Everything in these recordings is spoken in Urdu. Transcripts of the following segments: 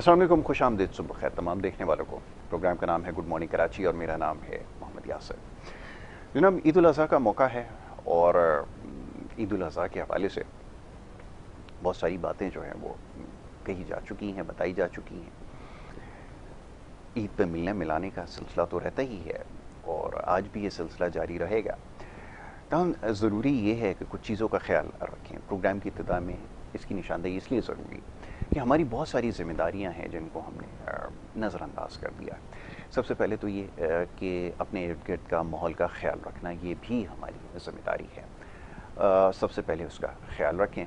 السلام علیکم، خوش آمدید، صبح خیر تمام دیکھنے والوں کو۔ پروگرام کا نام ہے گڈ مارننگ کراچی اور میرا نام ہے محمد یاسر۔ جناب، عید الاضحیٰ کا موقع ہے اور عید الاضحیٰ کے حوالے سے بہت ساری باتیں جو ہیں وہ کہی جا چکی ہیں، بتائی جا چکی ہیں۔ عید پہ ملنے ملانے کا سلسلہ تو رہتا ہی ہے اور آج بھی یہ سلسلہ جاری رہے گا۔ تاہم ضروری یہ ہے کہ کچھ چیزوں کا خیال رکھیں۔ پروگرام کی ابتدا میں اس کی نشاندہی اس لیے ضروری کہ ہماری بہت ساری ذمہ داریاں ہیں جن کو ہم نے نظر انداز کر دیا۔ سب سے پہلے تو یہ کہ اپنے ارد گرد کا ماحول کا خیال رکھنا، یہ بھی ہماری ذمہ داری ہے۔ سب سے پہلے اس کا خیال رکھیں۔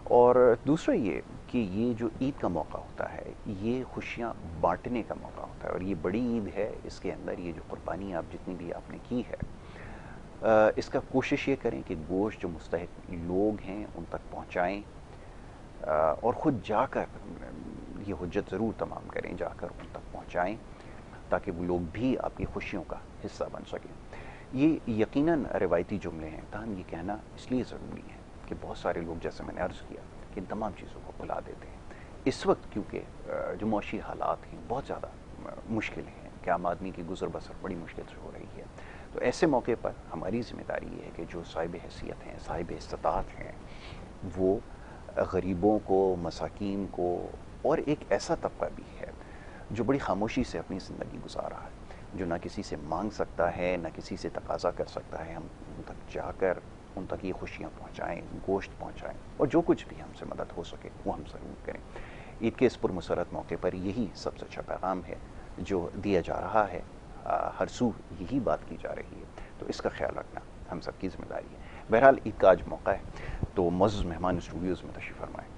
اور دوسرا یہ کہ یہ جو عید کا موقع ہوتا ہے یہ خوشیاں بانٹنے کا موقع ہوتا ہے اور یہ بڑی عید ہے۔ اس کے اندر یہ جو قربانی آپ جتنی بھی آپ نے کی ہے، اس کا کوشش یہ کریں کہ گوشت جو مستحق لوگ ہیں ان تک پہنچائیں اور خود جا کر یہ حجت ضرور تمام کریں، جا کر ان تک پہنچائیں تاکہ وہ لوگ بھی آپ کی خوشیوں کا حصہ بن سکیں۔ یہ یقیناً روایتی جملے ہیں، تاہم یہ کہنا اس لیے ضروری ہے کہ بہت سارے لوگ، جیسے میں نے عرض کیا، کہ ان تمام چیزوں کو بھلا دیتے ہیں اس وقت، کیونکہ جو معاشی حالات ہیں بہت زیادہ مشکل ہیں کہ عام آدمی کی گزر بسر بڑی مشکل سے ہو رہی ہے۔ تو ایسے موقع پر ہماری ذمہ داری یہ ہے کہ جو صاحب حیثیت ہیں، صاحب استطاعت ہیں، وہ غریبوں کو، مساکین کو، اور ایک ایسا طبقہ بھی ہے جو بڑی خاموشی سے اپنی زندگی گزار رہا ہے، جو نہ کسی سے مانگ سکتا ہے نہ کسی سے تقاضا کر سکتا ہے، ہم ان تک جا کر ان تک یہ خوشیاں پہنچائیں، گوشت پہنچائیں اور جو کچھ بھی ہم سے مدد ہو سکے وہ ہم ضرور کریں۔ عید کے اس پرمسرت موقع پر یہی سب سے اچھا پیغام ہے جو دیا جا رہا ہے، ہر سو یہی بات کی جا رہی ہے، تو اس کا خیال رکھنا ہم سب کی ذمہ داری ہے۔ بہرحال عید کا آج موقع ہے تو معزز مہمان اسٹوڈیوز میں تشریف فرمائیں،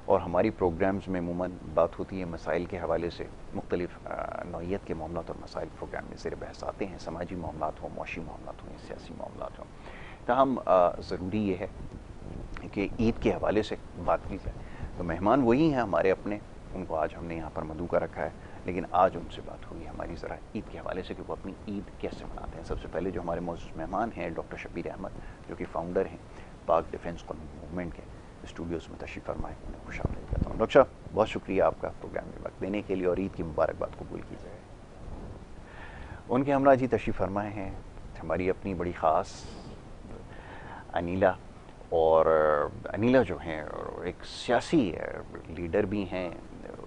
اور ہماری پروگرامز میں عموماً بات ہوتی ہے مسائل کے حوالے سے، مختلف نوعیت کے معاملات اور مسائل پروگرام میں زیر بحث آتے ہیں، سماجی معاملات ہوں، معاشی معاملات ہوں، سیاسی معاملات ہوں۔ تاہم ضروری یہ ہے کہ عید کے حوالے سے بات کی جائے تو مہمان وہی ہیں ہمارے اپنے، ان کو آج ہم نے یہاں پر مدعو کا رکھا ہے، لیکن آج ان سے بات ہوئی ہماری ذرا عید کے حوالے سے کہ وہ اپنی عید کیسے مناتے ہیں۔ سب سے پہلے جو ہمارے معزز مہمان ہیں ڈاکٹر شبیر احمد، جو کہ فاؤنڈر ہیں پاک ڈیفنس موومنٹ کے، اسٹوڈیوز میں تشریف فرمائے، انہیں خوش آمدید کہتا ہوں۔ ڈاکٹر صاحب، بہت شکریہ آپ کا پروگرام میں وقت دینے کے لیے اور عید کی مبارکباد قبول کیجیے۔ ان کے ہمراہ جی تشریف فرمائے ہیں ہماری اپنی بڑی خاص انیلا، اور انیلا جو ہیں ایک سیاسی لیڈر بھی ہیں،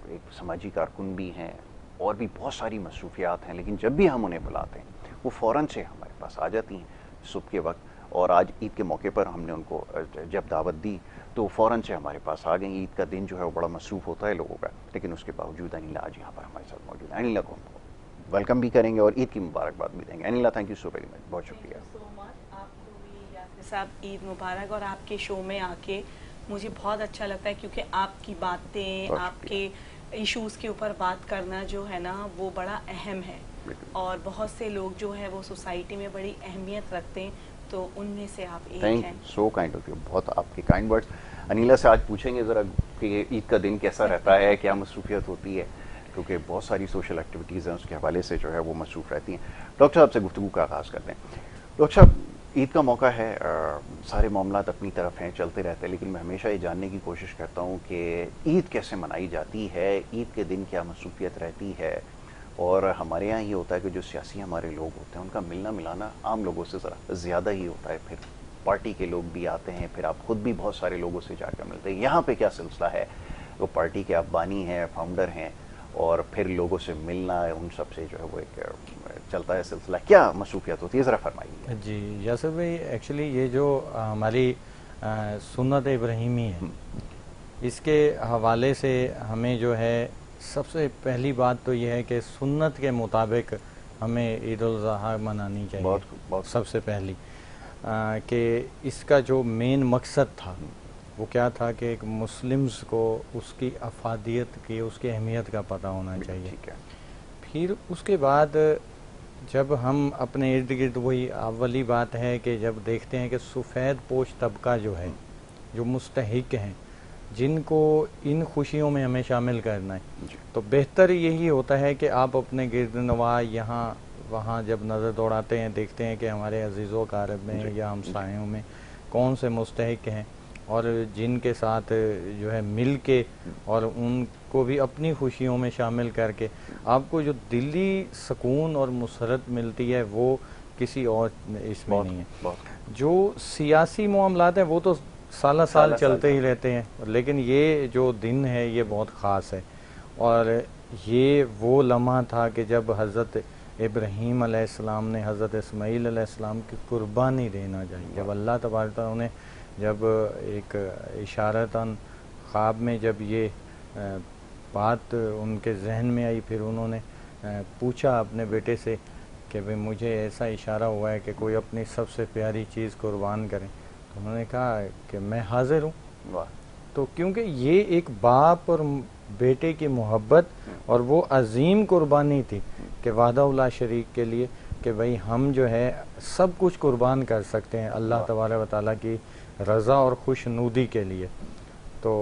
ایک سماجی کارکن بھی ہیں، اور بھی بہت ساری مصروفیات ہیں، لیکن جب بھی ہم انہیں بلاتے ہیں وہ فوراً سے ہمارے پاس آ جاتی ہیں صبح کے وقت، اور آج عید کے موقع پر ہم نے ان کو جب دعوت دی تو فوراً سے ہمارے پاس آ گئیں۔ عید کا دن جو ہے وہ بڑا مصروف ہوتا ہے لوگوں کا، لیکن اس کے باوجود انیلا آج یہاں پر ہمارے ساتھ موجود ہیں۔ انیلا کو ہم ویلکم بھی کریں گے اور عید کی مبارکباد بھی دیں گے۔ Anila, thank you so very much, بہت شکریہ۔ صاحب عید مبارک، اور آپ کے شو میں آ کے مجھے بہت اچھا لگتا ہے کیونکہ آپ کی باتیں، آپ کے ایشوز کے اوپر بات کرنا جو ہے نا وہ بڑا اہم ہے، اور بہت سے لوگ جو ہے وہ سوسائٹی میں بڑی اہمیت رکھتے ہیں، تو ان میں سے آپ ایک ہیں۔ سو کائنڈ آف یو، بہت آپ کے کائنڈ ورڈز۔ انیلا سے آج پوچھیں گے ذرا کہ عید کا دن کیسا رہتا ہے، کیا مصروفیت ہوتی ہے، کیونکہ بہت ساری سوشل ایکٹیویٹیز ہیں، اس کے حوالے سے جو ہے وہ مصروف رہتی ہیں۔ ڈاکٹر صاحب سے گفتگو کا آغاز کرتے ہیں۔ ڈاکٹر صاحب، عید کا موقع ہے، سارے معاملات اپنی طرف ہیں، چلتے رہتے ہیں، لیکن میں ہمیشہ یہ جاننے کی کوشش کرتا ہوں کہ عید کیسے منائی جاتی ہے، عید کے دن کیا مصروفیت رہتی ہے، اور ہمارے یہاں یہ ہوتا ہے کہ جو سیاسی ہمارے لوگ ہوتے ہیں ان کا ملنا ملانا عام لوگوں سے ذرا زیادہ ہی ہوتا ہے، پھر پارٹی کے لوگ بھی آتے ہیں، پھر آپ خود بھی بہت سارے لوگوں سے جا کر ملتے ہیں۔ یہاں پہ کیا سلسلہ ہے؟ وہ پارٹی کے آپ بانی ہیں، فاؤنڈر ہیں، اور پھر لوگوں سے ملنا، ان سب سے جو ہے وہ ایک چلتا ہے سلسلہ، کیا مصروفیت ہوتی ہے، ذرا فرمائیے۔ جی یاسر بھائی، ایکچولی یہ جو ہماری سنت ابراہیمی ہے، اس کے حوالے سے ہمیں جو ہے سب سے پہلی بات تو یہ ہے کہ سنت کے مطابق ہمیں عید الاضحیٰ منانی چاہیے۔ سب سے پہلی کہ اس کا جو مین مقصد تھا وہ کیا تھا کہ ایک مسلمز کو اس کی افادیت کی، اس کی اہمیت کا پتہ ہونا چاہیے۔ پھر اس کے بعد جب ہم اپنے ارد گرد، وہی اولی بات ہے کہ جب دیکھتے ہیں کہ سفید پوش طبقہ جو ہے، جو مستحق ہیں، جن کو ان خوشیوں میں ہمیں شامل کرنا ہے، تو بہتر یہی ہوتا ہے کہ آپ اپنے گرد نواح یہاں وہاں جب نظر دوڑاتے ہیں، دیکھتے ہیں کہ ہمارے عزیز و اقارب میں یا ہمسایوں میں کون سے مستحق ہیں، اور جن کے ساتھ جو ہے مل کے اور ان کو بھی اپنی خوشیوں میں شامل کر کے آپ کو جو دلی سکون اور مسرت ملتی ہے وہ کسی اور اس میں نہیں ہے. جو سیاسی معاملات ہیں وہ تو سالہ سال چلتے ہی رہتے ہیں، لیکن یہ جو دن ہے یہ بہت خاص ہے. اور یہ وہ لمحہ تھا کہ جب حضرت ابراہیم علیہ السلام نے حضرت اسماعیل علیہ السلام کی قربانی دینا چاہیے. جب اللہ تبارک تعالیٰ نے جب ایک اشارتاً خواب میں جب یہ بات ان کے ذہن میں آئی، پھر انہوں نے پوچھا اپنے بیٹے سے کہ بھئی مجھے ایسا اشارہ ہوا ہے کہ کوئی اپنی سب سے پیاری چیز قربان کرے. تو انہوں نے کہا کہ میں حاضر ہوں. تو کیونکہ یہ ایک باپ اور بیٹے کی محبت اور وہ عظیم قربانی تھی کہ وحدہ لا شریک کے لیے کہ بھئی ہم جو ہے سب کچھ قربان کر سکتے ہیں اللہ تبارک و تعالیٰ کی رضا اور خوشنودی کے لیے. تو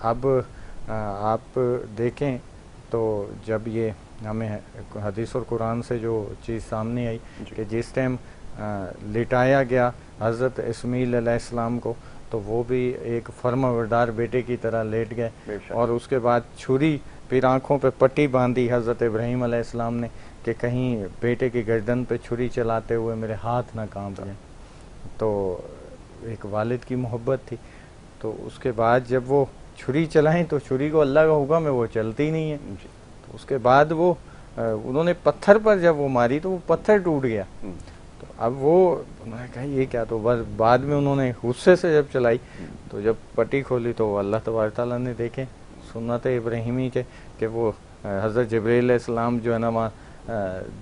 اب آپ دیکھیں تو جب یہ ہمیں حدیث اور قرآن سے جو چیز سامنے آئی کہ جس ٹائم لٹایا گیا حضرت اسماعیل علیہ السلام کو تو وہ بھی ایک فرمانبردار بیٹے کی طرح لیٹ گئے، اور اس کے بعد چھری پھر آنکھوں پہ پٹی باندھی حضرت ابراہیم علیہ السلام نے کہ کہیں بیٹے کی گردن پہ چھری چلاتے ہوئے میرے ہاتھ نہ کانپ جائیں. تو ایک والد کی محبت تھی. تو اس کے بعد جب وہ چھری چلائیں تو چھری کو اللہ کا حکم ہے وہ چلتی نہیں ہے. تو اس کے بعد وہ انہوں نے پتھر پر جب وہ ماری تو وہ پتھر ٹوٹ گیا. تو اب وہ انہوں نے کہا یہ کیا، تو بس بعد میں انہوں نے غصے سے جب چلائی تو جب پٹی کھولی تو اللہ تبارک تعالیٰ نے دیکھیں سنت ابراہیمی کے کہ وہ حضرت جبرائیل علیہ السلام جو ہے نا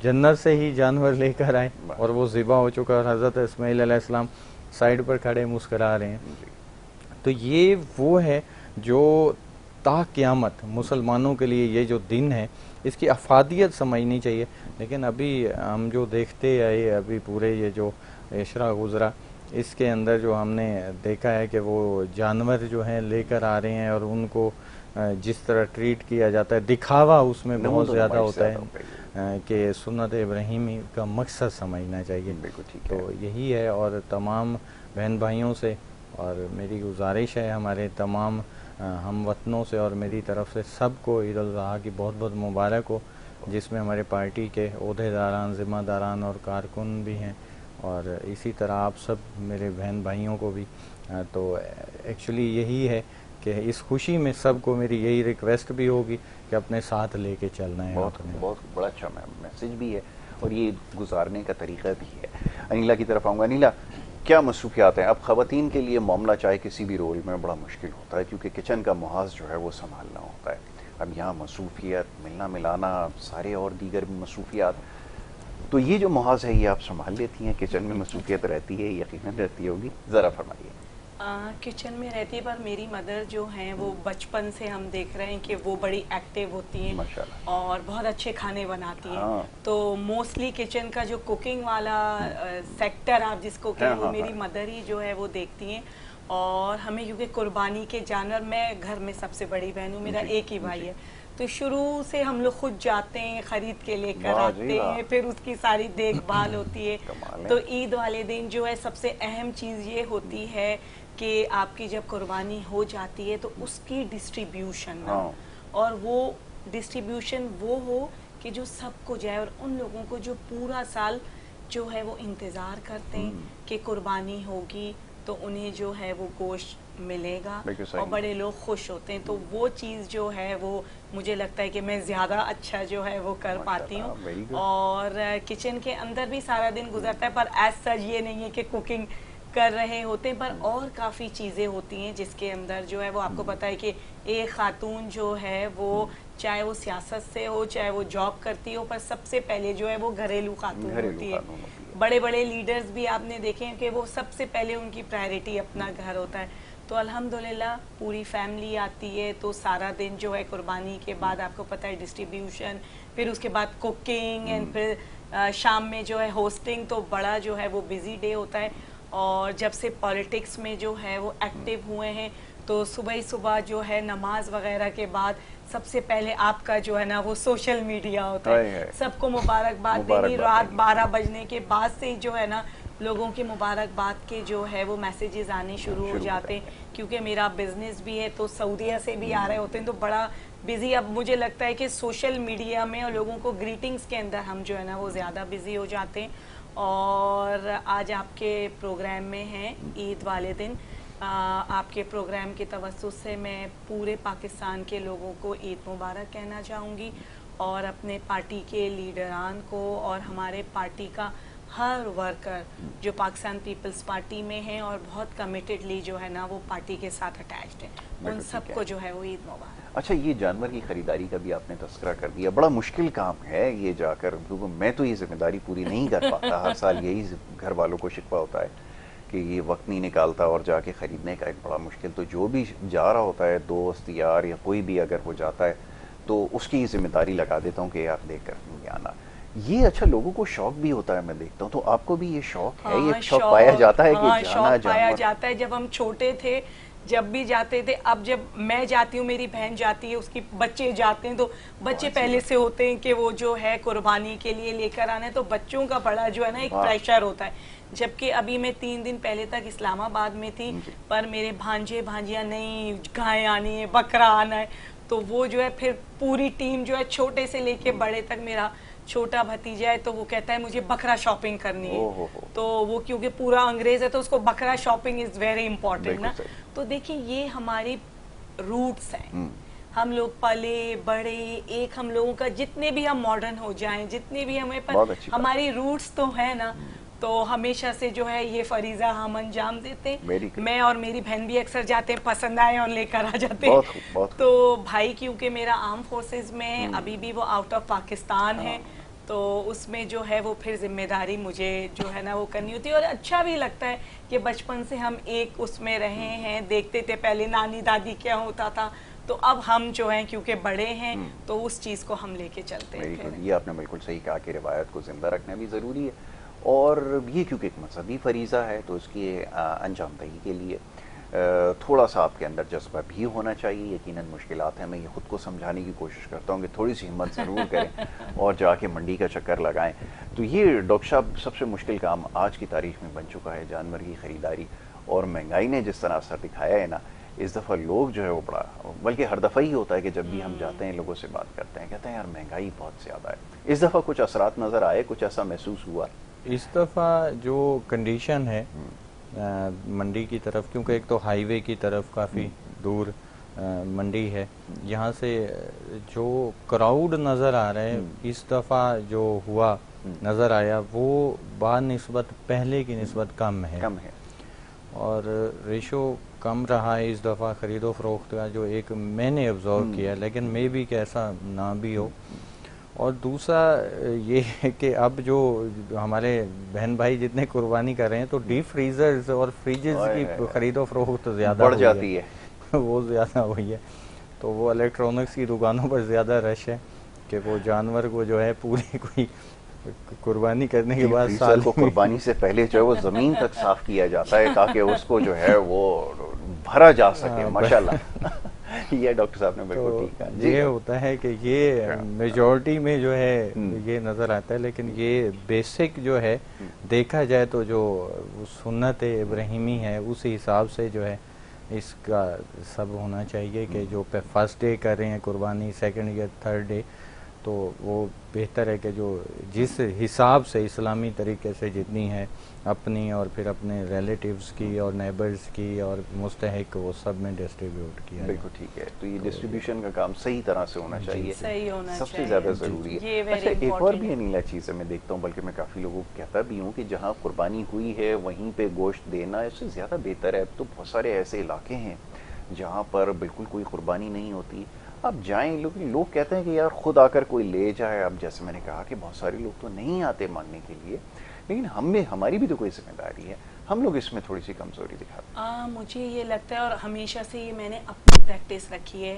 جنت سے ہی جانور لے کر آئے اور وہ ذبح ہو چکا، اور حضرت اسماعیل علیہ السلام سائڈ پر کھڑے مسکرا رہے ہیں. تو یہ وہ ہے جو تا قیامت مسلمانوں کے لیے یہ جو دن ہے اس کی افادیت سمجھنی چاہیے. لیکن ابھی ہم جو دیکھتے آئے ابھی پورے یہ جو عشرہ گزرا اس کے اندر جو ہم نے دیکھا ہے کہ وہ جانور جو ہیں لے کر آ رہے ہیں اور ان کو جس طرح ٹریٹ کیا جاتا ہے، دکھاوا اس میں بہت زیادہ ہوتا ہے کہ سنت ابراہیمی کا مقصد سمجھنا چاہیے. تو یہی ہے. اور تمام بہن بھائیوں سے اور میری گزارش ہے ہمارے تمام ہم وطنوں سے اور میری طرف سے سب کو عید الاضحیٰ کی بہت بہت مبارک ہو، جس میں ہمارے پارٹی کے عہدیداران، ذمہ داران اور کارکن بھی ہیں، اور اسی طرح آپ سب میرے بہن بھائیوں کو بھی. تو ایکچولی یہی ہے کہ اس خوشی میں سب کو میری یہی ریکویسٹ بھی ہوگی کہ اپنے ساتھ لے کے چلنا ہے. بہت بڑا اچھا میسج بھی ہے اور یہ گزارنے کا طریقہ بھی ہے. انیلا کی طرف آؤں گا. انیلا، کیا مصروفیات ہیں؟ اب خواتین کے لیے معاملہ چاہے کسی بھی رول میں بڑا مشکل ہوتا ہے کیونکہ کچن کا محاذ جو ہے وہ سنبھالنا ہوتا ہے. اب یہاں مصروفیت، ملنا ملانا، سارے اور دیگر بھی مصروفیات، تو یہ جو محاذ ہے یہ آپ سنبھال لیتی ہیں؟ کچن میں مصروفیت رہتی ہے، یقیناً رہتی ہوگی، ذرا فرمائیے. کچن میں رہتی ہے، پر میری مدر جو ہیں وہ بچپن سے ہم دیکھ رہے ہیں کہ وہ بڑی ایکٹیو ہوتی ہیں اور بہت اچھے کھانے بناتی ہیں. تو موسٹلی کچن کا جو کوکنگ والا سیکٹر آپ جس کو کہیں وہ میری مدر ہی جو ہے وہ دیکھتی ہیں. اور ہمیں کیونکہ قربانی کے جانور، میں گھر میں سب سے بڑی بہن ہوں، میرا ایک ہی بھائی ہے، تو شروع سے ہم لوگ خود جاتے ہیں، خرید کے لے کر آتے ہیں، پھر اس کی ساری دیکھ بھال ہوتی ہے. تو عید والے دن جو ہے سب سے اہم چیز یہ ہوتی ہے کہ آپ کی جب قربانی ہو جاتی ہے تو اس کی ڈسٹریبیوشن، اور وہ ڈسٹریبیوشن وہ ہو کہ جو سب کو جائے، اور ان لوگوں کو جو پورا سال جو ہے وہ انتظار کرتے ہیں کہ قربانی ہوگی تو انہیں جو ہے وہ گوشت ملے گا اور بڑے لوگ خوش ہوتے ہیں. تو وہ چیز جو ہے وہ مجھے لگتا ہے کہ میں زیادہ اچھا جو ہے وہ کر پاتی ہوں. اور کچن کے اندر بھی سارا دن گزرتا ہے، پر ایز سچ یہ نہیں ہے کہ کوکنگ کر رہے ہوتے ہیں، پر اور کافی چیزیں ہوتی ہیں جس کے اندر جو ہے وہ آپ کو پتہ ہے کہ ایک خاتون جو ہے وہ چاہے وہ سیاست سے ہو، چاہے وہ جاب کرتی ہو، پر سب سے پہلے جو ہے وہ گھریلو خاتون ہوتی ہے. بڑے بڑے لیڈرز بھی آپ نے دیکھے ہیں کہ وہ سب سے پہلے ان کی پرائرٹی اپنا گھر ہوتا ہے. تو الحمدللہ پوری فیملی آتی ہے تو سارا دن جو ہے قربانی کے بعد آپ کو پتہ ہے ڈسٹریبیوشن، پھر اس کے بعد کوکنگ، اینڈ پھر شام میں جو ہے ہوسٹنگ، تو بڑا جو ہے وہ بزی ڈے ہوتا ہے. اور جب سے پالیٹکس میں جو ہے وہ ایکٹیو ہوئے ہیں تو صبح ہی صبح جو ہے نماز وغیرہ کے بعد سب سے پہلے آپ کا جو ہے نا وہ سوشل میڈیا ہوتا ہے. سب کو مبارکباد دینی, رات 12 بجنے کے بعد سے جو ہے نا لوگوں کی مبارکباد کے جو ہے وہ میسیجز آنے شروع ہو جاتے ہیں, کیونکہ میرا بزنس بھی ہے تو سعودیہ سے بھی آ رہے ہوتے ہیں, تو بڑا بزی. اب مجھے لگتا ہے کہ سوشل میڈیا میں اور لوگوں کو گریٹنگز کے اندر ہم جو ہے نا وہ زیادہ بزی ہو جاتے ہیں. اور آج آپ کے پروگرام میں ہیں عید والے دن, آپ کے پروگرام کے توسط سے میں پورے پاکستان کے لوگوں کو عید مبارک کہنا چاہوں گی, اور اپنے پارٹی کے لیڈران کو اور ہمارے پارٹی کا ہر ورکر جو پاکستان پیپلز پارٹی میں ہیں اور بہت کمیٹڈلی جو ہے نا وہ پارٹی کے ساتھ اٹیچڈ ہیں, ان سب کو جو ہے وہ عید مبارک. اچھا, یہ جانور کی خریداری کا بھی آپ نے تذکرہ کر دیا, بڑا مشکل کام ہے یہ جا کر, کیونکہ میں تو یہ ذمہ داری پوری نہیں کر پاتا. ہر سال یہی گھر والوں کو شکوہ ہوتا ہے کہ یہ وقت نہیں نکالتا اور جا کے خریدنے کا ایک بڑا مشکل. تو جو بھی جا رہا ہوتا ہے, دوست یار یا کوئی بھی اگر وہ جاتا ہے تو اس کی ذمہ داری لگا دیتا ہوں کہ یار دیکھ کر نہیں آنا. یہ اچھا لوگوں کو شوق بھی ہوتا ہے, میں دیکھتا ہوں. تو آپ کو بھی یہ شوق ہے, یہ شوق پایا جاتا ہے کہ جانا پایا جاتا ہے. جب ہم چھوٹے تھے جب بھی جاتے تھے, اب جب میں جاتی ہوں, میری بہن جاتی ہے, اس کی بچے جاتے ہیں, تو بچے پہلے سے ہوتے ہیں کہ وہ جو ہے قربانی کے لیے لے کر آنا ہے, تو بچوں کا بڑا جو ہے نا ایک پریشر ہوتا ہے. جبکہ ابھی میں 3 دن پہلے تک اسلام آباد میں تھی, پر میرے بھانجے بھانجیاں نہیں, گائے آنی ہے, بکرا آنا ہے, تو وہ جو ہے پھر پوری ٹیم جو ہے چھوٹے سے لے کے بڑے تک, میرا چھوٹا بھتیجا ہے تو وہ کہتا ہے مجھے بکرا شاپنگ کرنی ہے, تو وہ کیونکہ پورا انگریز ہے تو اس کو بکرا شاپنگ از ویری امپورٹنٹ نا. تو دیکھیں یہ ہماری روٹس ہیں, ہم لوگ پلے بڑے ایک, ہم لوگوں کا جتنے بھی ہم ماڈرن ہو جائیں, جتنے بھی ہمیں پر ہماری روٹس تو ہے نا, تو ہمیشہ سے جو ہے یہ فریضہ ہم انجام دیتے. میں اور میری بہن بھی اکثر جاتے ہیں, پسند آئے اور لے کر آ جاتے ہیں. تو بھائی کیونکہ میرا آرم فورسز میں ابھی بھی وہ آؤٹ آف پاکستان ہے, تو اس میں جو ہے وہ پھر ذمہ داری مجھے جو ہے نا وہ کرنی ہوتی ہے. اور اچھا بھی لگتا ہے کہ بچپن سے ہم ایک اس میں رہے ہیں, دیکھتے تھے پہلے نانی دادی کیا ہوتا تھا, تو اب ہم جو ہیں کیونکہ بڑے ہیں تو اس چیز کو ہم لے کے چلتے ہیں. یہ آپ نے بالکل صحیح کہا کہ روایت کو زندہ رکھنا بھی ضروری ہے, اور یہ کیونکہ ایک مذہبی فریضہ ہے تو اس کی انجام دہی کے لیے تھوڑا سا آپ کے اندر جذبہ بھی ہونا چاہیے. یقیناً مشکلات ہیں, میں یہ خود کو سمجھانے کی کوشش کرتا ہوں کہ تھوڑی سی ہمت ضرور کریں اور جا کے منڈی کا چکر لگائیں. تو یہ ڈاکٹر صاحب سب سے مشکل کام آج کی تاریخ میں بن چکا ہے, جانور کی خریداری. اور مہنگائی نے جس طرح اثر دکھایا ہے نا, اس دفعہ لوگ جو ہے وہ بڑا, بلکہ ہر دفعہ ہی ہوتا ہے کہ جب بھی ہم جاتے ہیں لوگوں سے بات کرتے ہیں, کہتے ہیں یار مہنگائی بہت زیادہ ہے. اس دفعہ کچھ اثرات نظر آئے, کچھ ایسا محسوس ہوا؟ اس دفعہ جو کنڈیشن ہے منڈی کی طرف, کیونکہ ایک تو ہائی وے کی طرف کافی دور منڈی ہے, یہاں سے جو کراؤڈ نظر آ رہا ہے اس دفعہ جو ہوا نظر آیا وہ بنسبت پہلے کی نسبت کم ہے, اور ریشو کم رہا ہے اس دفعہ خرید و فروخت کا, جو ایک میں نے آبزرو کیا, لیکن میں بھی کہ ایسا نہ بھی ہو. اور دوسرا یہ ہے کہ اب جو ہمارے بہن بھائی جتنے قربانی کر رہے ہیں تو ڈیپ فریزرز اور فریجز کی خرید و فروخت زیادہ بڑھ جاتی ہے, وہ زیادہ ہوئی ہے. تو وہ الیکٹرانکس کی دکانوں پر زیادہ رش ہے کہ وہ جانور کو جو ہے پوری کوئی قربانی کرنے کے بعد سال کو قربانی سے پہلے جو ہے وہ زمین تک صاف کیا جاتا ہے تاکہ اس کو جو ہے وہ بھرا جا سکے. ماشاءاللہ, یہ ڈاکٹر صاحب نے بالکل ٹھیک کہا. یہ ہوتا ہے کہ یہ میجورٹی میں جو ہے یہ نظر آتا ہے, لیکن یہ بیسک جو ہے دیکھا جائے تو جو سنت ابراہیمی ہے اس حساب سے جو ہے اس کا سب ہونا چاہیے کہ جو فرسٹ ڈے کر رہے ہیں قربانی, سیکنڈ یا تھرڈ ڈے, تو وہ بہتر ہے کہ جو جس حساب سے اسلامی طریقے سے جتنی ہے اپنی اور پھر اپنے ریلیٹیوز کی اور نیبرز کی اور مستحق وہ سب میں ڈسٹریبیوٹ کیا. بالکل ٹھیک ہے. تو یہ ڈسٹریبیوشن کا کام صحیح طرح سے ہونا چاہیے, سب سے زیادہ ضروری ہے. اچھا, ایک اور بھی انیلا چیز ہے میں دیکھتا ہوں, بلکہ میں کافی لوگوں کو کہتا بھی ہوں کہ جہاں قربانی ہوئی ہے وہیں پہ گوشت دینا اس سے زیادہ بہتر ہے. اب تو بہت سارے ایسے علاقے ہیں جہاں پر بالکل کوئی قربانی نہیں ہوتی, اب جائیں, لوگ کہتے ہیں کہ یار خود آ کر کوئی لے جائے. اب جیسے میں نے کہا کہ بہت سارے لوگ تو نہیں آتے مانگنے کے لیے, لیکن ہماری بھی تو کوئی ذمہ داری ہے, ہم لوگ اس میں تھوڑی سی کمزوری دکھاتے ہیں. مجھے یہ لگتا ہے, اور ہمیشہ سے یہ میں نے اپنی پریکٹس رکھی ہے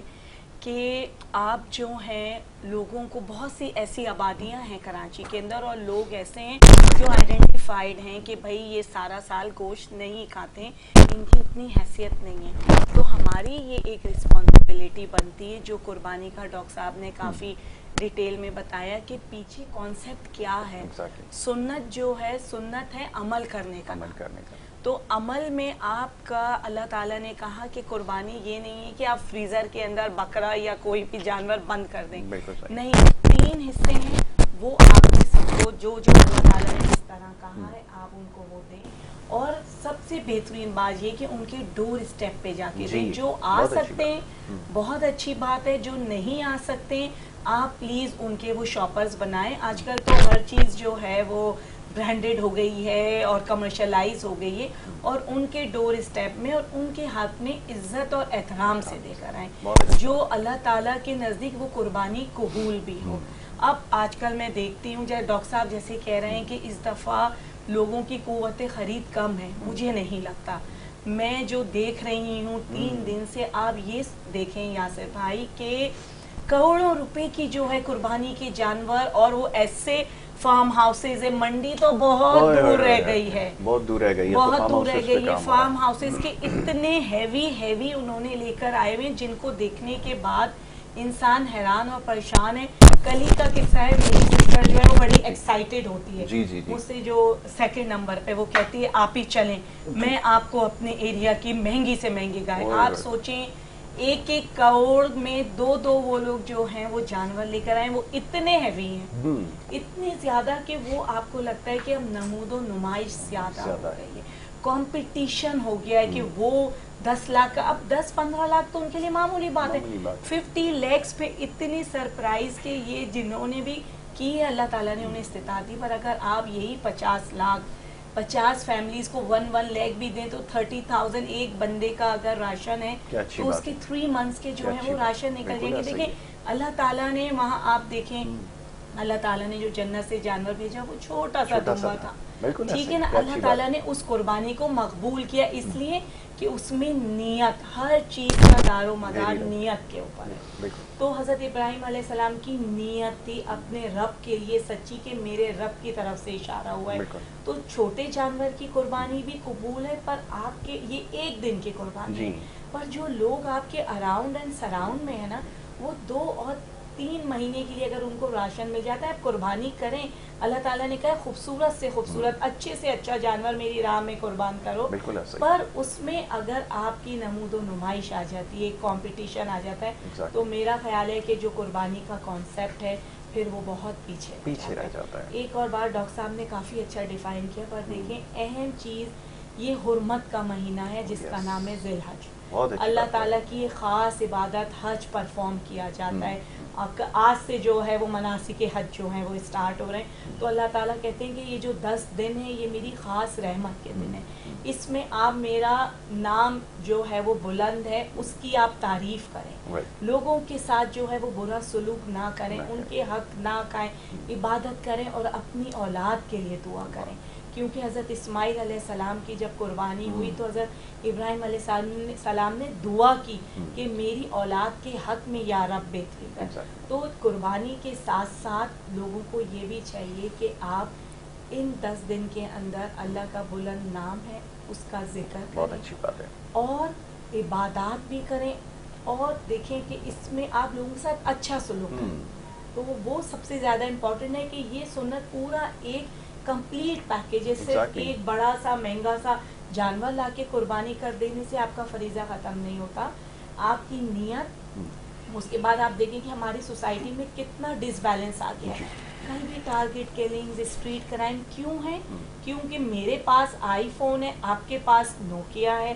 کہ آپ جو ہیں لوگوں کو بہت سی ایسی آبادیاں ہیں کراچی کے اندر اور لوگ ایسے ہیں جو آئیڈینٹیفائڈ ہیں کہ بھائی یہ سارا سال گوشت نہیں کھاتے، ان کی اتنی حیثیت نہیں ہے. تو ہماری یہ ایک رسپانسبلٹی بنتی ہے جو قربانی کا ڈاکٹر صاحب نے کافی ڈیٹیل میں بتایا کہ پیچھے کانسیپٹ کیا ہے. سنت جو ہے سنت ہے عمل کرنے کا. تو عمل میں آپ کا اللہ تعالیٰ نے کہا کہ قربانی یہ نہیں ہے کہ آپ فریزر کے اندر بکرا یا کوئی بھی جانور بند کر دیں. نہیں، 3 حصے ہیں، وہ آپ نے سب کو جو اللہ تعالیٰ نے جس طرح کہا ہے آپ ان کو وہ دیں. اور سب سے بہترین بات یہ کہ ان کے ڈور اسٹیپ پہ جا کے دیں. جو آ سکتے ہیں بہت اچھی بات ہے، جو نہیں آ سکتے آپ پلیز ان کے وہ شاپرز بنائیں. آج کل تو ہر چیز جو ہے وہ برانڈڈ ہو گئی ہے اور کمرشلائز ہو گئی ہے، اور ان کے ڈور اسٹیپ میں اور ان کے ہاتھ میں عزت اور احترام سے دے کر آئیں جو اللہ تعالیٰ کے نزدیک وہ قربانی قبول بھی ہو. اب آج کل میں دیکھتی ہوں جیسے ڈاکٹر صاحب جیسے کہہ رہے ہیں کہ اس دفعہ لوگوں کی قوت خرید کم ہے. مجھے نہیں لگتا. میں جو دیکھ رہی ہوں 3 دن سے، آپ یہ دیکھیں یاسر بھائی کہ کروڑوں روپے کی جو ہے قربانی کے جانور، اور وہ ایسے فارم ہاؤسز ہے. منڈی تو بہت دور رہ گئی ہے، بہت دور رہ گئی ہے. فارم ہاؤسز کے اتنے ہیوی انہوں نے لے کر آئے ہوئے جن کو دیکھنے کے بعد انسان حیران اور پریشان ہے. کل ہی کا قصہ ہے، میری سسٹر جو ہے وہ بڑی ایکسائٹیڈ ہوتی ہے مجھ سے، جو 2nd نمبر پہ وہ کہتی ہے آپ ہی چلیں، میں آپ کو اپنے ایریا کی مہنگی سے مہنگی گائے. آپ سوچیں 1 کروڑ میں 2 وہ لوگ جو ہیں وہ جانور لے کر آئے. وہ اتنے ہیوی ہیں، اتنے زیادہ کہ وہ آپ کو لگتا ہے کہ اب نمود و نمائش زیادہ ہو گئی ہے. کمپٹیشن ہو گیا ہے کہ وہ 10 لاکھ کا، اب 10-15 لاکھ تو ان کے لیے معمولی بات ہے. 50 lakhs پہ اتنی سرپرائز کہ یہ جنہوں نے بھی کی ہے اللہ تعالیٰ نے انہیں استطاعت دی. پر اگر آپ یہی 50 لاکھ 50 فیملیز کو 1 lakh بھی دیں تو 30,000 ایک بندے کا اگر راشن ہے تو اس کے 3 months کے جو ہیں وہ راشن نکل جائیں گے. دیکھیں اللہ تعالیٰ نے وہاں آپ دیکھیں اللہ تعالیٰ نے جو جنت سے جانور بھیجا وہ چھوٹا سا دمبا تھا، ٹھیک ہے نا. اللہ تعالیٰ نے اس قربانی کو مقبول کیا اس لیے کہ اس میں نیت، ہر چیز کا دار و مدار نیت کے اوپر ہے. تو حضرت ابراہیم علیہ السلام کی نیت تھی اپنے رب کے لیے سچی کہ میرے رب کی طرف سے اشارہ ہوا ہے. تو چھوٹے جانور کی قربانی بھی قبول ہے، پر آپ کے یہ 1 دن کی قربانی ہے. پر جو لوگ آپ کے اراؤنڈ اینڈ سراؤنڈ میں ہے نا، وہ 2 اور 3 مہینے کے لیے اگر ان کو راشن مل جاتا ہے آپ قربانی کریں. اللہ تعالیٰ نے کہا خوبصورت سے خوبصورت اچھے سے اچھا جانور میری راہ میں قربان کرو. پر اس میں اگر آپ کی نمود و نمائش آ جاتی ہے، کمپٹیشن آ جاتا ہے، تو میرا خیال ہے کہ جو قربانی کا کانسیپٹ ہے پھر وہ بہت پیچھے رہ جاتا ہے. ایک اور بار ڈاکٹر صاحب نے کافی اچھا ڈیفائن کیا. پر دیکھیں اہم چیز یہ حرمت کا مہینہ ہے جس کا نام ہے ذی الحج. اللہ تعالیٰ کی خاص عبادت حج پرفارم کیا جاتا ہے. آج سے جو ہے وہ مناسک حج جو ہیں وہ اسٹارٹ ہو رہے ہیں. تو اللہ تعالیٰ کہتے ہیں کہ یہ جو 10 دن ہیں یہ میری خاص رحمت کے دن ہیں. اس میں آپ میرا نام جو ہے وہ بلند ہے اس کی آپ تعریف کریں. لوگوں کے ساتھ جو ہے وہ برا سلوک نہ کریں، ان کے حق نہ کھائیں، عبادت کریں اور اپنی اولاد کے لیے دعا کریں. کیونکہ حضرت اسماعیل علیہ السلام کی جب قربانی ہوئی تو حضرت ابراہیم علیہ السلام نے دعا کی کہ میری اولاد کے حق میں یا رب بہتری کر. تو قربانی کے ساتھ ساتھ لوگوں کو یہ بھی چاہیے کہ آپ ان 10 دن کے اندر اللہ کا بلند نام ہے اس کا ذکر کریں، بہت اچھی بات ہے، اور عبادات بھی کریں. اور دیکھیں کہ اس میں آپ لوگوں کے ساتھ اچھا سلوک کریں. تو وہ سب سے زیادہ امپورٹنٹ ہے کہ یہ سنت پورا ایک کمپلیٹ پیکیج ہے. صرف ایک بڑا سا مہنگا سا جانور لا کے قربانی کر دینے سے آپ کا فریضہ ختم نہیں ہوتا. آپ کی نیت، اس کے بعد آپ دیکھیں کہ ہماری سوسائٹی میں کتنا ڈس بیلنس آ گیا ہے. کہیں بھی ٹارگٹ کلنگز، اسٹریٹ کرائم کیوں ہیں؟ کیونکہ میرے پاس آئی فون ہے، آپ کے پاس نوکیا ہے.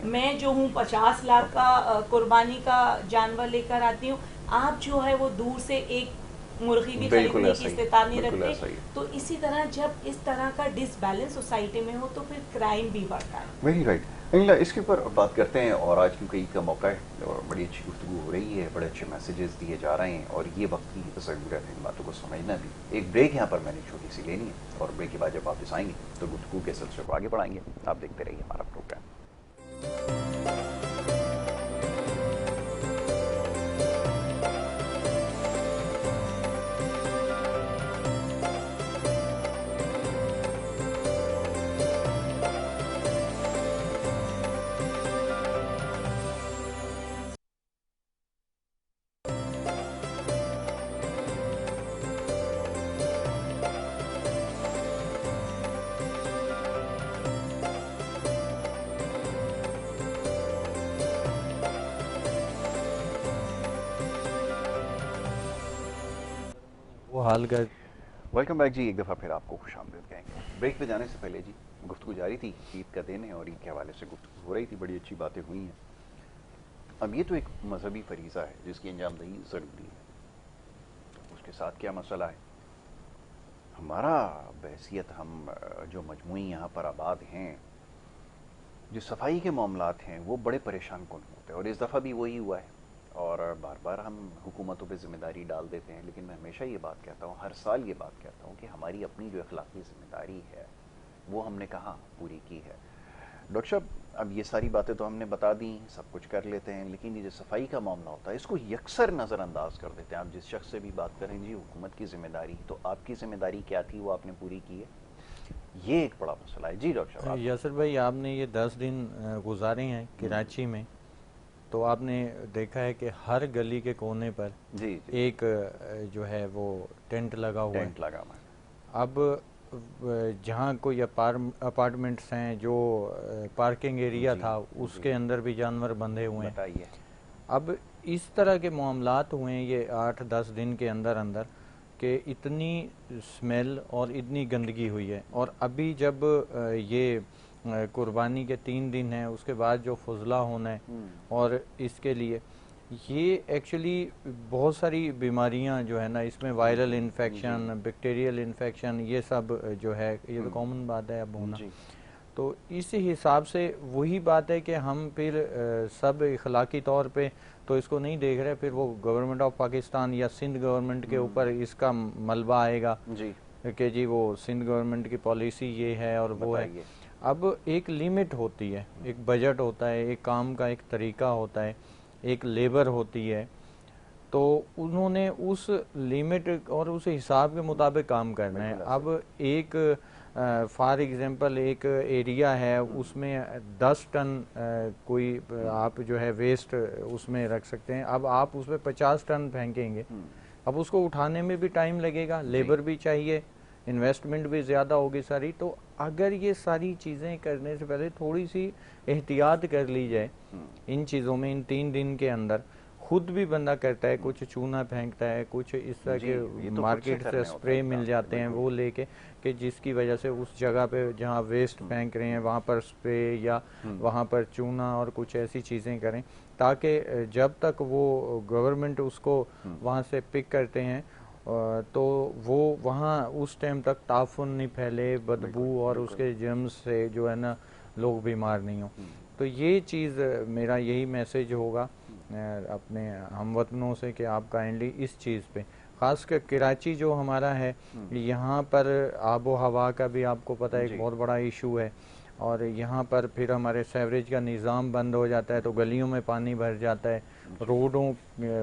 میں جو ہوں 50 لاکھ کا قربانی کا جانور لے کر آتی ہوں، آپ جو ہے وہ دور سے ایک مرغی بھی خریدنے کی استطاعت نہیں رکھتے. تو اسی طرح جب اس طرح کا ڈس بیلنس سوسائٹی میں ہو تو پھر کرائم بھی بڑھتا ہے. Very right. اس کے اوپر بات کرتے ہیں، اور آج کیونکہ عید کا موقع ہے اور بڑی اچھی گفتگو ہو رہی ہے، بڑے اچھے میسیجز دیے جا رہے ہیں، اور یہ وقت کی ضرورت ہے ان باتوں کو سمجھنا بھی. ایک بریک یہاں پر میں نے چھوٹی سی لینی ہے، اور بریک کے بعد جب واپس آئیں گے تو گفتگو کے سلسلے کو آگے بڑھائیں گے. آپ دیکھتے رہیے ہمارا پروگرام. حل کر ویلکم بیک جی، ایک دفعہ پھر آپ کو خوش آمدید کہیں گے. بریک پہ جانے سے پہلے جی گفتگو جاری تھی، عید کا دن ہے اور عید کے حوالے سے گفتگو ہو رہی تھی، بڑی اچھی باتیں ہوئی ہیں. اب یہ تو ایک مذہبی فریضہ ہے جس کی انجام دہی ضروری ہے. اس کے ساتھ کیا مسئلہ ہے؟ ہمارا بحیثیت ہم جو مجموعی یہاں پر آباد ہیں، جو صفائی کے معاملات ہیں وہ بڑے پریشان کن ہوتے ہیں، اور اس دفعہ بھی وہی ہوا ہے. اور بار بار ہم حکومتوں پہ ذمہ داری ڈال دیتے ہیں، لیکن میں ہمیشہ یہ بات کہتا ہوں، ہر سال یہ بات کہتا ہوں کہ ہماری اپنی جو اخلاقی ذمہ داری ہے وہ ہم نے کہاں پوری کی ہے. ڈاکٹر صاحب، اب یہ ساری باتیں تو ہم نے بتا دیں، سب کچھ کر لیتے ہیں، لیکن یہ جو صفائی کا معاملہ ہوتا ہے اس کو یکسر نظر انداز کر دیتے ہیں. آپ جس شخص سے بھی بات کریں جی حکومت کی ذمہ داری، تو آپ کی ذمہ داری کیا تھی وہ آپ نے پوری کی ہے؟ یہ ایک بڑا مسئلہ ہے. جی ڈاکٹر صاحب. یاسر بھائی، آپ نے یہ 10 دن گزارے ہیں کراچی میں، تو آپ نے دیکھا ہے کہ ہر گلی کے کونے پر جی ایک جو ہے وہ ٹینٹ لگا ہوا ہے. ٹینٹ لگا ہوا ہے. اب جہاں کوئی اپارٹمنٹس ہیں، جو پارکنگ ایریا تھا اس کے اندر بھی جانور بندھے ہوئے ہیں. بتائیے. اب اس طرح کے معاملات ہوئے ہیں یہ 8-10 دن کے اندر کہ اتنی سمیل اور اتنی گندگی ہوئی ہے. اور ابھی جب یہ قربانی کے 3 دن ہیں، اس کے بعد جو فضلہ ہونا ہے، اور اس کے لیے یہ ایکچولی بہت ساری بیماریاں جو ہے نا اس میں، وائرل انفیکشن، بیکٹیریل انفیکشن، یہ سب جو ہے یہ تو کامن بات ہے اب ہونا. تو اس حساب سے وہی بات ہے کہ ہم پھر سب اخلاقی طور پہ تو اس کو نہیں دیکھ رہے، پھر وہ گورنمنٹ آف پاکستان یا سندھ گورنمنٹ کے اوپر اس کا ملبہ آئے گا کہ جی وہ سندھ گورنمنٹ کی پالیسی یہ ہے اور وہ ہے. اب ایک لیمٹ ہوتی ہے، ایک بجٹ ہوتا ہے، ایک کام کا ایک طریقہ ہوتا ہے، ایک لیبر ہوتی ہے، تو انہوں نے اس لیمٹ اور اس حساب کے مطابق کام کرنا ہے. اب ایک فار ایگزامپل ایک ایریا ہے، اس میں 10 ٹن کوئی آپ جو ہے ویسٹ اس میں رکھ سکتے ہیں. اب آپ اس میں 50 ٹن پھینکیں گے، اب اس کو اٹھانے میں بھی ٹائم لگے گا، لیبر بھی چاہیے، انویسٹمنٹ بھی زیادہ ہوگی ساری. تو اگر یہ ساری چیزیں کرنے سے پہلے تھوڑی سی احتیاط کر لی جائے ان چیزوں میں، ان 3 دن کے اندر خود بھی بندہ کرتا ہے، کچھ چونا پھینکتا ہے، کچھ اس طرح کے مارکیٹ سے اسپرے مل جاتے ہیں وہ لے کے، کہ جس کی وجہ سے اس جگہ پہ جہاں ویسٹ پھینک رہے ہیں وہاں پر اسپرے یا وہاں پر چونا اور کچھ ایسی چیزیں کریں، تاکہ جب تک وہ گورنمنٹ اس کو وہاں سے پک کرتے ہیں تو وہ وہاں اس ٹائم تک تعفن نہیں پھیلے، بدبو اور اس کے جرمز سے جو ہے نا لوگ بیمار نہیں ہوں. تو یہ چیز میرا یہی میسج ہوگا اپنے ہم وطنوں سے کہ آپ کائنڈلی اس چیز پہ، خاص کر کراچی جو ہمارا ہے، یہاں پر آب و ہوا کا بھی آپ کو پتہ ہے ایک بہت بڑا ایشو ہے. اور یہاں پر پھر ہمارے سیوریج کا نظام بند ہو جاتا ہے تو گلیوں میں پانی بھر جاتا ہے، روڈوں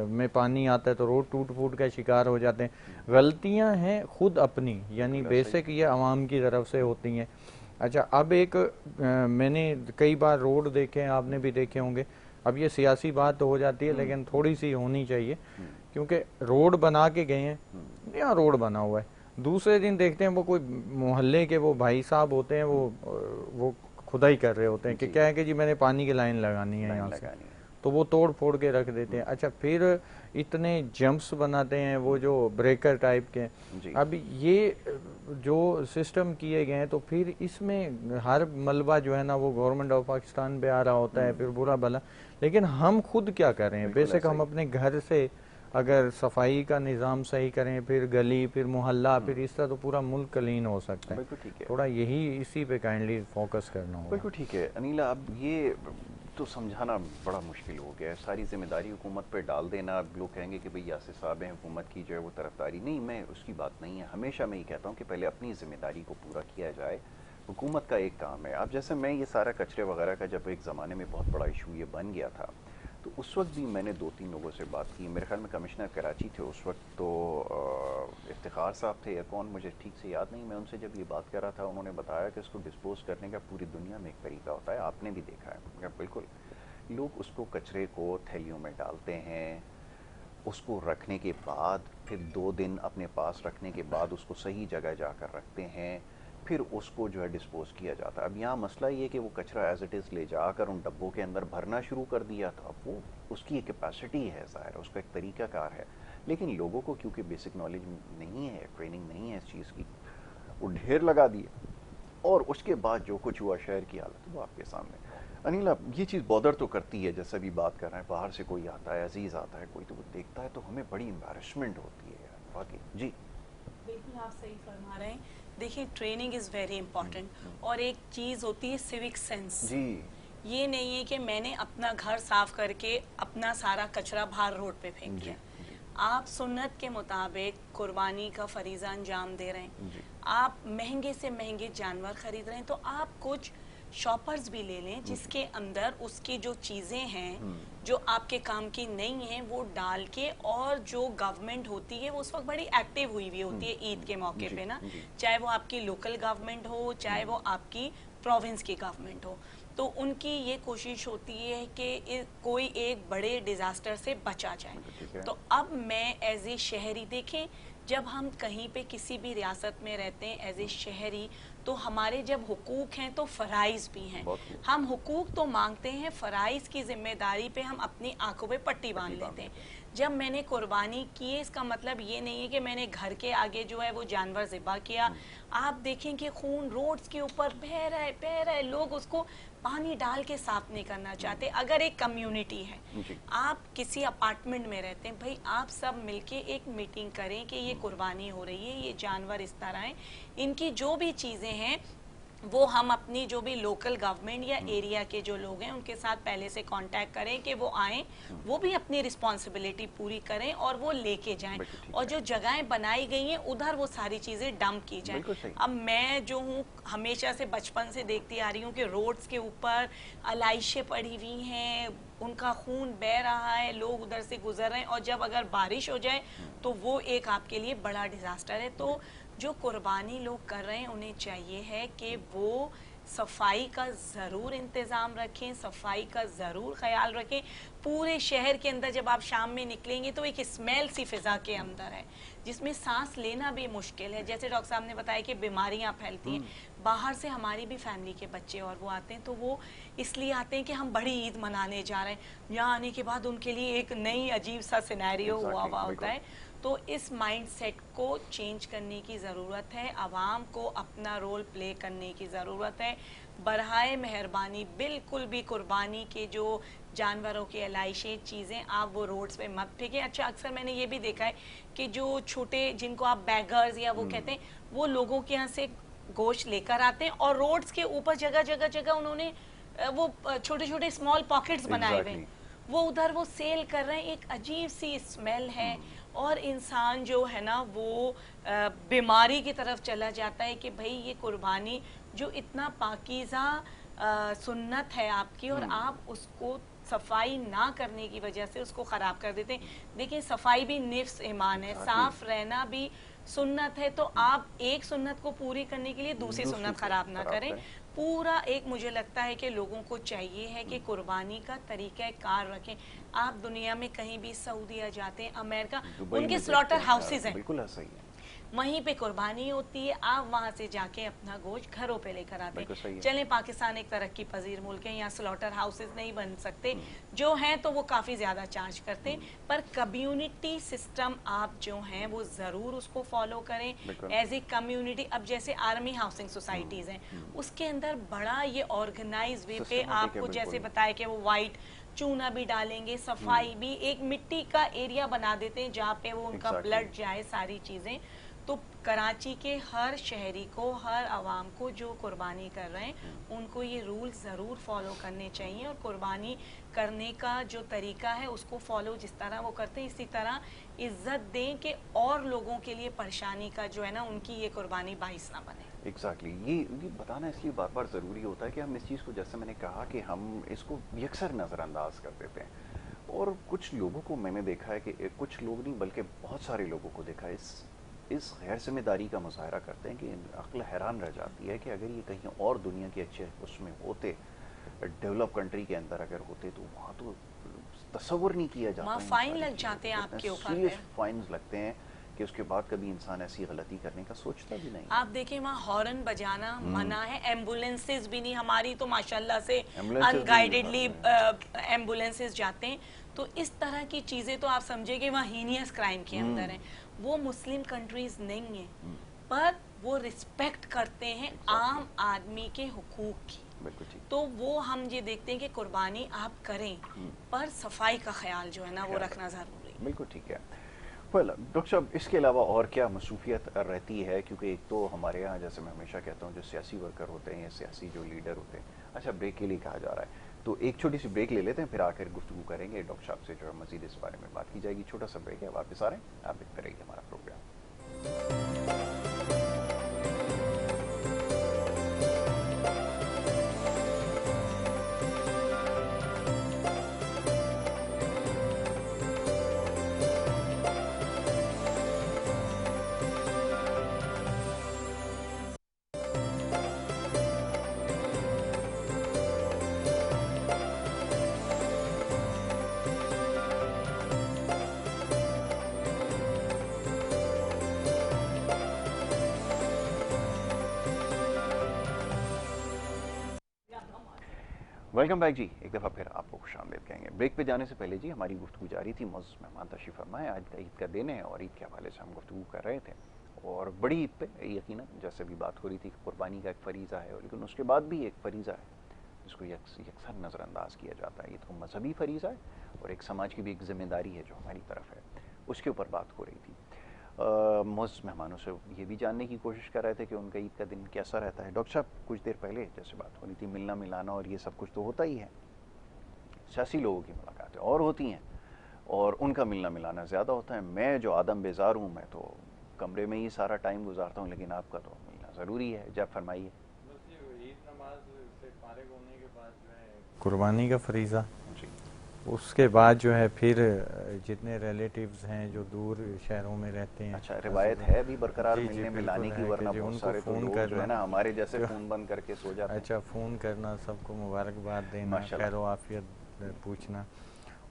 میں پانی آتا ہے تو روڈ ٹوٹ پھوٹ کا شکار ہو جاتے ہیں. غلطیاں ہیں خود اپنی، یعنی بیسک یہ عوام کی طرف سے ہوتی ہیں. اچھا، اب ایک میں نے کئی بار روڈ دیکھے ہیں، آپ نے بھی دیکھے ہوں گے. اب یہ سیاسی بات تو ہو جاتی ہے لیکن تھوڑی سی ہونی چاہیے، کیونکہ روڈ بنا کے گئے ہیں، یہاں روڈ بنا ہوا ہے، دوسرے دن دیکھتے ہیں وہ کوئی محلے کے وہ بھائی صاحب ہوتے ہیں، وہ کھدائی کر رہے ہوتے ہیں کہ کیا ہے کہ جی میں نے پانی کی لائن لگانی ہے یہاں سے، تو وہ توڑ پھوڑ کے رکھ دیتے ہیں. اچھا، پھر اتنے جمپس بناتے ہیں وہ جو بریکر ٹائپ کے. اب یہ جو سسٹم کیے گئے ہیں تو پھر اس میں ہر ملبہ جو ہے نا وہ گورنمنٹ آف پاکستان پہ آ رہا ہوتا ہے، پھر برا بھلا. لیکن ہم خود کیا کر رہے ہیں؟ بیسک ہم اپنے گھر سے اگر صفائی کا نظام صحیح کریں، پھر گلی، پھر محلہ، پھر اس طرح تو پورا ملک کلین ہو سکتا ہے. تھوڑا یہی اسی پہ کائنڈلی فوکس کرنا ہوگا. بالکل ٹھیک ہے انیلا. اب یہ تو سمجھانا بڑا مشکل ہو گیا ہے، ساری ذمہ داری حکومت پہ ڈال دینا. اب لوگ کہیں گے کہ بھئی یاسر صاحب ہیں، حکومت کی جو ہے وہ طرفداری نہیں. میں اس کی بات نہیں ہے، ہمیشہ میں یہ کہتا ہوں کہ پہلے اپنی ذمہ داری کو پورا کیا جائے. حکومت کا ایک کام ہے. اب جیسے میں یہ سارا کچرے وغیرہ کا جب ایک زمانے میں بہت بڑا ایشو یہ بن گیا تھا، تو اس وقت بھی میں نے 2-3 لوگوں سے بات کی. میرے خیال میں کمشنر کراچی تھے اس وقت، تو افتخار صاحب تھے یا کون مجھے ٹھیک سے یاد نہیں. میں ان سے جب یہ بات کر رہا تھا، انہوں نے بتایا کہ اس کو ڈسپوز کرنے کا پوری دنیا میں ایک طریقہ ہوتا ہے، آپ نے بھی دیکھا ہے. بالکل، لوگ اس کو کچرے کو تھیلیوں میں ڈالتے ہیں، اس کو رکھنے کے بعد پھر 2 دن اپنے پاس رکھنے کے بعد اس کو صحیح جگہ جا کر رکھتے ہیں، پھر اس کو جو ہے ڈسپوز کیا جاتا ہے. اب یہاں مسئلہ یہ کہ وہ کچرا ایز اٹ از لے جا کر ان ڈبوں کے اندر بھرنا شروع کر دیا تھا. اب وہ اس کی ایک کیپیسٹی ہے، ظاہر ہے اس کا ایک طریقہ کار ہے، لیکن لوگوں کو کیونکہ بیسک نالج نہیں ہے, ٹریننگ نہیں ہے اس چیز کی, وہ ڈھیر لگا دیا اور اس کے بعد جو کچھ ہوا شہر کی حالت وہ آپ کے سامنے. انیلا, یہ چیز بودر تو کرتی ہے, جیسا بھی بات کر رہے ہیں, باہر سے کوئی آتا ہے, عزیز آتا ہے کوئی, تو وہ دیکھتا ہے تو ہمیں بڑی امبیرسمنٹ ہوتی ہے واقعی. جی بالکل آپ صحیح فرما رہے ہیں. دیکھیں ٹریننگ از ویری امپورٹنٹ, اور ایک چیز ہوتی ہے سیوک سینس. جی یہ نہیں ہے کہ میں نے اپنا گھر صاف کر کے اپنا سارا کچرا باہر روڈ پہ پھینک دیا. آپ سنت کے مطابق قربانی کا فریضہ انجام دے رہے ہیں, آپ مہنگے سے مہنگے جانور خرید رہے ہیں, تو آپ کچھ شاپرز بھی لے لیں جس کے اندر اس کی جو چیزیں ہیں جو آپ کے کام کی نہیں ہیں وہ ڈال کے, اور جو گورنمنٹ ہوتی ہے وہ اس وقت بڑی ایکٹیو ہوئی ہوتی ہے عید کے موقع پہ نا, چاہے وہ آپ کی لوکل گورنمنٹ ہو چاہے وہ آپ کی پروونس کی گورنمنٹ ہو, تو ان کی یہ کوشش ہوتی ہے کہ کوئی ایک بڑے ڈیزاسٹر سے بچا جائے. تو اب میں ایز اے شہری, دیکھیں جب ہم کہیں پہ کسی بھی ریاست میں رہتے ہیں ایز اے شہری, تو ہمارے جب حقوق ہیں تو فرائض بھی ہیں. ہم حقوق تو مانگتے ہیں, فرائض کی ذمہ داری پہ ہم اپنی آنکھوں پہ پٹی باندھ لیتے ہیں. جب میں نے قربانی کی ہے اس کا مطلب یہ نہیں ہے کہ میں نے گھر کے آگے جو ہے وہ جانور ذبح کیا. آپ دیکھیں کہ خون روڈز کے اوپر بہہ رہا ہے, لوگ اس کو پانی ڈال کے صاف نہیں کرنا چاہتے. اگر ایک کمیونٹی ہے, آپ کسی اپارٹمنٹ میں رہتے ہیں, بھائی آپ سب مل کے ایک میٹنگ کریں کہ یہ قربانی ہو رہی ہے, یہ جانور اس طرح ہیں, ان کی جو بھی چیزیں ہیں وہ ہم اپنی جو بھی لوکل گورنمنٹ یا ایریا کے جو لوگ ہیں ان کے ساتھ پہلے سے کانٹیکٹ کریں کہ وہ آئیں, وہ بھی اپنی رسپانسبلٹی پوری کریں اور وہ لے کے جائیں, اور جو جگہیں بنائی گئی ہیں ادھر وہ ساری چیزیں ڈمپ کی جائیں. اب میں جو ہوں ہمیشہ سے بچپن سے دیکھتی آ رہی ہوں کہ روڈز کے اوپر علائشیں پڑی ہوئی ہیں, ان کا خون بہہ رہا ہے, لوگ ادھر سے گزر رہے ہیں, اور جب اگر بارش ہو جائے تو وہ ایک آپ کے لیے بڑا ڈیزاسٹر ہے. تو جو قربانی لوگ کر رہے ہیں انہیں چاہیے ہے کہ وہ صفائی کا ضرور انتظام رکھیں, صفائی کا ضرور خیال رکھیں. پورے شہر کے اندر جب آپ شام میں نکلیں گے تو ایک اسمیل سی فضا کے اندر ہے جس میں سانس لینا بھی مشکل ہے. جیسے ڈاکٹر صاحب نے بتایا کہ بیماریاں پھیلتی ہیں, باہر سے ہماری بھی فیملی کے بچے اور وہ آتے ہیں, تو وہ اس لیے آتے ہیں کہ ہم بڑی عید منانے جا رہے ہیں. یہاں آنے کے بعد ان کے لیے ایک نئی عجیب سا سینیریو ہوا ہوتا ہے. تو اس مائنڈ سیٹ کو چینج کرنے کی ضرورت ہے, عوام کو اپنا رول پلے کرنے کی ضرورت ہے. برائے مہربانی بالکل بھی قربانی کے جو جانوروں کی علائشیں چیزیں آپ وہ روڈز پہ مت پھینکیں. اچھا اکثر میں نے یہ بھی دیکھا ہے کہ جو چھوٹے جن کو آپ بیگرز یا وہ کہتے ہیں, وہ لوگوں کے یہاں سے گوشت لے کر آتے ہیں اور روڈز کے اوپر جگہ جگہ انہوں نے وہ چھوٹے چھوٹے اسمال پاکٹس بنائے ہوئے ہیں, وہ ادھر وہ سیل کر رہے ہیں. ایک عجیب سی اسمیل ہے, اور انسان جو ہے نا وہ بیماری کی طرف چلا جاتا ہے کہ بھئی یہ قربانی جو اتنا پاکیزہ سنت ہے آپ کی, اور آپ اس کو صفائی نہ کرنے کی وجہ سے اس کو خراب کر دیتے ہیں. دیکھیں صفائی بھی نفس ایمان ہے, صاف رہنا بھی سنت ہے, تو آپ ایک سنت کو پوری کرنے کے لیے دوسری سنت خراب نہ کریں. پورا ایک مجھے لگتا ہے کہ لوگوں کو چاہیے ہے کہ قربانی کا طریقہ کار رکھیں. آپ دنیا میں کہیں بھی سعودیہ جاتے ہیں, امریکہ, ان کے سلاٹر ہاؤسز ہیں, بالکل ایسا ہی ہے, وہیں پہ قربانی ہوتی ہے, آپ وہاں سے جا کے اپنا گوشت گھروں پہ لے کر آتے ہیں. چلیں پاکستان ایک ترقی پذیر ملک ہے, یہاں سلاٹر ہاؤسز نہیں بن سکتے, جو ہیں تو وہ کافی زیادہ چارج کرتے ہیں, پر کمیونٹی سسٹم آپ جو ہیں وہ ضرور اس کو فالو کریں ایز اے کمیونٹی. اب جیسے آرمی ہاؤسنگ سوسائٹیز ہیں, اس کے اندر بڑا یہ آرگنائز وے پہ آپ کو جیسے بتایا کہ وہ وائٹ چونا بھی ڈالیں گے, صفائی بھی, ایک مٹی کا ایریا بنا دیتے ہیں جہاں پہ وہ ان کا بلڈ جائے, ساری چیزیں. تو کراچی کے ہر شہری کو, ہر عوام کو جو قربانی کر رہے ہیں ان کو یہ رول ضرور فالو کرنے چاہیے, اور قربانی کرنے کا جو طریقہ ہے اس کو فالو جس طرح وہ کرتے ہیں اسی طرح عزت دیں کہ اور لوگوں کے لیے پریشانی کا جو ہے نا ان کی یہ قربانی باعث نہ بنے. ایگزیکٹلی, یہ بتانا اس لیے بار بار ضروری ہوتا ہے کہ ہم اس چیز کو, جیسے میں نے کہا کہ ہم اس کو یکسر نظر انداز کر دیتے ہیں. اور کچھ لوگوں کو میں نے دیکھا ہے کہ کچھ لوگ نہیں بلکہ بہت سارے لوگوں کو دیکھا ہے اس غیر ذمہ داری کا مظاہرہ کرتے ہیں کہ عقل حیران رہ جاتی ہے کہ اگر یہ کہیں اور دنیا کے اچھے اس میں ہوتے, ڈیولپ کنٹری کے اندر اگر ہوتے, تو وہاں تو تصور نہیں کیا جاتا, فائن لگ جاتے ہیں آپ کے اوپر, سیریس فائنز لگتے ہیں کہ اس کے بعد کبھی انسان ایسی غلطی کرنے کا سوچتا بھی نہیں. آپ دیکھیں وہاں ہارن بجانا منع ہے, ایمبولینسز بھی نہیں, ہماری تو ماشاءاللہ سے ان گائیڈڈلی ایمبولینسز جاتے ہیں. تو اس طرح کی چیزیں تو آپ سمجھے کہ وہاں ہینیس کرائم کے اندر ہیں. وہ مسلم کنٹریز نہیں ہیں, پر وہ رسپیکٹ کرتے ہیں عام آدمی کے حقوق کی. تو وہ ہم یہ دیکھتے ہیں کہ قربانی آپ کریں, پر صفائی کا خیال جو ہے نا وہ رکھنا ضروری ہے. بالکل ٹھیک ہے. ڈاکٹر صاحب اس کے علاوہ اور کیا مصروفیت رہتی ہے؟ کیونکہ ایک تو ہمارے یہاں جیسے میں ہمیشہ کہتا ہوں جو سیاسی ورکر ہوتے ہیں یا سیاسی جو لیڈر ہوتے ہیں, اچھا بریک کے لیے کہا جا رہا ہے تو ایک چھوٹی سی بریک لے لیتے ہیں, پھر آ کر گفتگو کریں گے ڈاکٹر صاحب سے جو ہے مزید اس بارے میں بات کی جائے گی. چھوٹا سا بریک ہے, واپس آ رہے ہیں, آپ دیکھتے رہیے ہمارا پروگرام. ویلکم بیک جی, ایک دفعہ پھر آپ کو خوش آمدید کہیں گے. بریک پہ جانے سے پہلے جی ہماری گفتگو جاری تھی. معزز مہمان تشریف فرمائے, آج عید کا دن ہے اور عید کے حوالے سے ہم گفتگو کر رہے تھے, اور بڑی عید پہ یقیناً جیسے بھی بات ہو رہی تھی کہ قربانی کا ایک فریضہ ہے, لیکن اس کے بعد بھی ایک فریضہ ہے جس کو یکسر نظر انداز کیا جاتا ہے. یہ تو مذہبی فریضہ ہے اور ایک سماج کی بھی ایک ذمہ داری ہے جو ہماری طرف ہے, اس کے اوپر بات ہو رہی تھی. معزز مہمانوں سے یہ بھی جاننے کی کوشش کر رہے تھے کہ ان کا عید کا دن کیسا رہتا ہے. ڈاکٹر صاحب کچھ دیر پہلے جیسے بات ہو رہی تھی ملنا ملانا اور یہ سب کچھ تو ہوتا ہی ہے, سیاسی لوگوں کی ملاقاتیں اور ہوتی ہیں اور ان کا ملنا ملانا زیادہ ہوتا ہے. میں جو آدم بیزار ہوں, میں تو کمرے میں ہی سارا ٹائم گزارتا ہوں, لیکن آپ کا تو ملنا ضروری ہے. جب فرمائیے. عید نماز سے فارغ ہونے کے بعد جو ہے قربانی کا فریضہ, جی اس کے بعد جو ہے پھر جتنے ریلیٹیوز ہیں جو دور شہروں میں رہتے ہیں. اچھا روایت ہے ابھی برقرار ملنے ملانے کی, ورنہ بہت سارے تو فون لوگ جو ہے نا ہمارے جیسے فون بند کر کے سو جاتے ہیں. اچھا فون کرنا, سب کو مبارکباد دینا, خیر و عافیت پوچھنا.